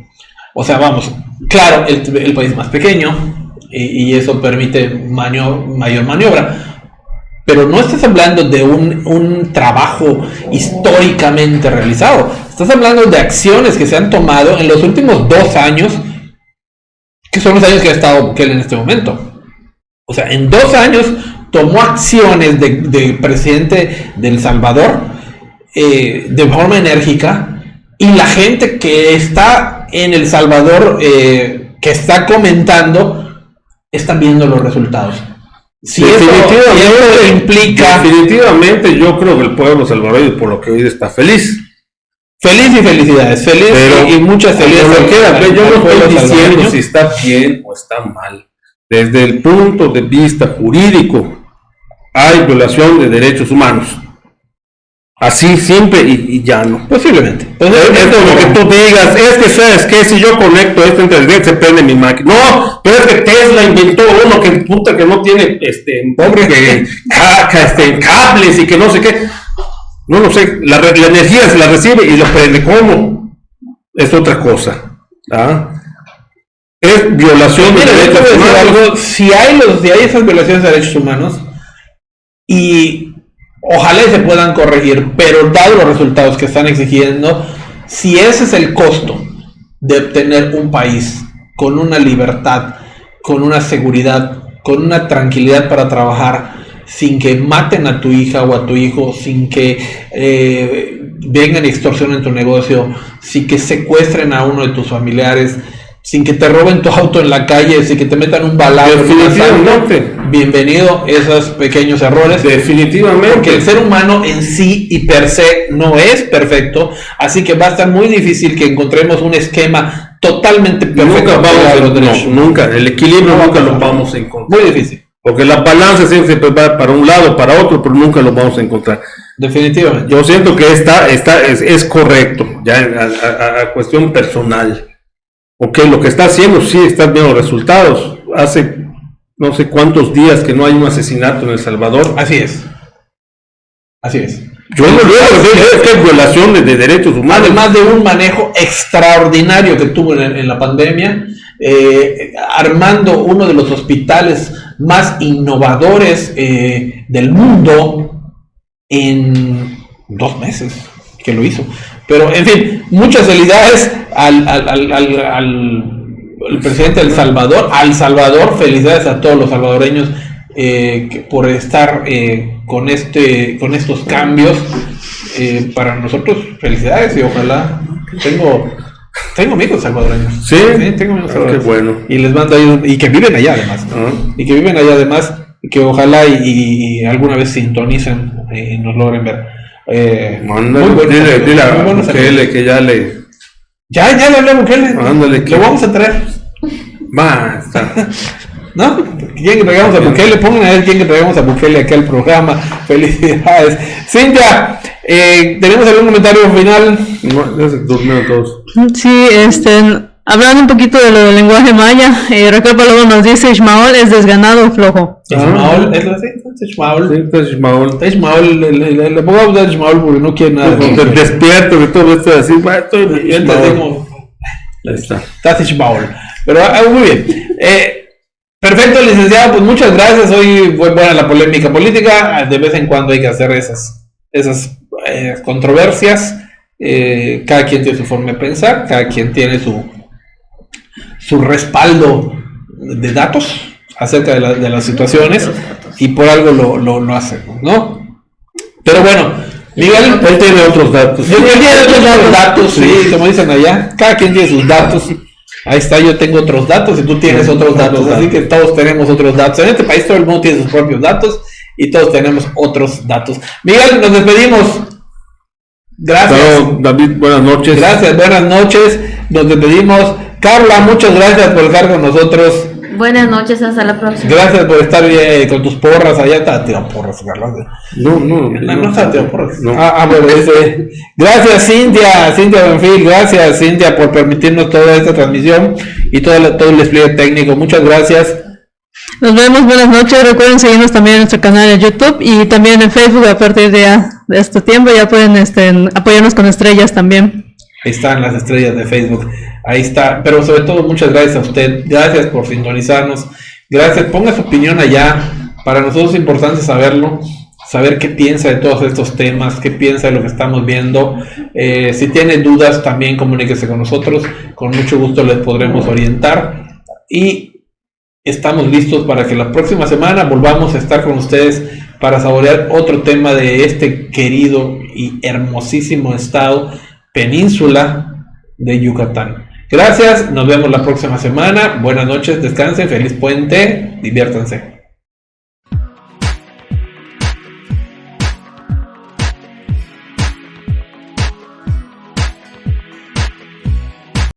O sea, vamos, claro, el país más pequeño y eso permite mayor maniobra. Pero no estás hablando de un trabajo históricamente realizado. Estás hablando de acciones que se han tomado en los últimos 2 años, que son los años que ha estado Bukele en este momento. O sea, en 2 años tomó acciones de presidente de El Salvador de forma enérgica, y la gente que está en El Salvador, que está comentando, está viendo los resultados. Si definitivamente eso implica... Definitivamente yo creo que el pueblo salvadoreño, por lo que hoy está feliz. Feliz y felicidades. Y muchas felicidades. Yo no estoy diciendo si está bien o está mal. Desde el punto de vista jurídico, hay violación de derechos humanos. Así simple y llano. Posiblemente. Entonces, esto es lo que tú digas, es que sabes que si yo conecto esto entre internet se prende mi máquina. No, pero es que Tesla inventó uno que no tiene cables y que no sé qué. No lo sé, la energía se la recibe y lo prende. ¿Cómo? Es otra cosa. Es violación de derechos humanos. Si hay esas violaciones de derechos humanos, y ojalá se puedan corregir, pero dado los resultados que están exigiendo, si ese es el costo de obtener un país con una libertad, con una seguridad, con una tranquilidad para trabajar, sin que maten a tu hija o a tu hijo, sin que vengan y extorsionen tu negocio, sin que secuestren a uno de tus familiares, sin que te roben tu auto en la calle, sin que te metan un balazo. Definitivamente. Bienvenido esos pequeños errores. Definitivamente. Porque el ser humano en sí y per se no es perfecto, así que va a estar muy difícil que encontremos un esquema totalmente perfecto. Nunca, el equilibrio nunca lo vamos a encontrar. Muy difícil. Porque la balanza siempre va para un lado, para otro, pero nunca lo vamos a encontrar. Definitivamente. Yo siento que es correcto, ya a cuestión personal. Ok, lo que está haciendo, sí, están viendo los resultados. Hace no sé cuántos días que no hay un asesinato en El Salvador. Así es. Así es. Yo no veo que es violación de derechos humanos. Además de un manejo extraordinario que tuvo en la pandemia, armando uno de los hospitales más innovadores del mundo en 2 meses que lo hizo. Pero, en fin, muchas felicidades al presidente de El Salvador. Al Salvador, felicidades a todos los salvadoreños por estar con estos cambios. Para nosotros, felicidades y ojalá. Tengo amigos salvadoreños. Sí, tengo amigos salvadoreños. Qué bueno. Y les mando ahí y que viven allá además. Y que viven allá además, y que ojalá y alguna vez sintonicen y nos logren ver. Dile a Bukele que ya le... Ya le hablé a Bukele. Ándale, lo vamos a traer. Basta. ¿No? ¿Quién que traigamos a Bukele? Pongan a ver quién que traigamos a Bukele aquí al programa. Felicidades. Cintia, ¿tenemos algún comentario final? No, ya se durmieron todos. Sí, hablando un poquito de lo del lenguaje maya, Raquel Paloma nos dice: Ishmael es desganado o flojo. Ishmael, ¿es así? Ishmael. Sí, Ishmael. Le pongo a hablar de Ishmael porque no quiere nada. Despierto que todo esto es así. Estoy Ahí está. Estás Ishmael. Pero muy bien. Perfecto, licenciado. Pues muchas gracias. Hoy fue buena la polémica política. De vez en cuando hay que hacer esas controversias. Cada quien tiene su forma de pensar. Cada quien tiene su respaldo de datos acerca de las situaciones y por algo lo hace, ¿no? Pero bueno, Miguel, él tiene otros datos. Él tiene otros datos, sí, como dicen allá, cada quien tiene sus datos. Ahí está, yo tengo otros datos y tú tienes otros datos, así que todos tenemos otros datos. En este país todo el mundo tiene sus propios datos y todos tenemos otros datos. Miguel, nos despedimos. Gracias. Claro, David, buenas noches. Gracias, buenas noches. Nos despedimos. Carla, muchas gracias por estar con nosotros. Buenas noches, hasta la próxima. Gracias por estar con tus porras allá. Está tirando porras, Carla. No está tirando porras. No. Bueno, gracias, Cintia Benfil. Gracias, Cintia, por permitirnos toda esta transmisión y todo el despliegue técnico. Muchas gracias. Nos vemos, buenas noches. Recuerden seguirnos también en nuestro canal en YouTube y también en Facebook. A partir de este tiempo ya pueden apoyarnos con estrellas también. Ahí están las estrellas de Facebook. Ahí está. Pero sobre todo, muchas gracias a usted. Gracias por sintonizarnos. Gracias. Ponga su opinión allá. Para nosotros es importante saberlo. Saber qué piensa de todos estos temas. Qué piensa de lo que estamos viendo. Si tiene dudas, también comuníquese con nosotros. Con mucho gusto les podremos orientar. Y estamos listos para que la próxima semana volvamos a estar con ustedes para saborear otro tema de este querido y hermosísimo estado, península de Yucatán. Gracias, nos vemos la próxima semana. Buenas noches, descansen, feliz puente, diviértanse.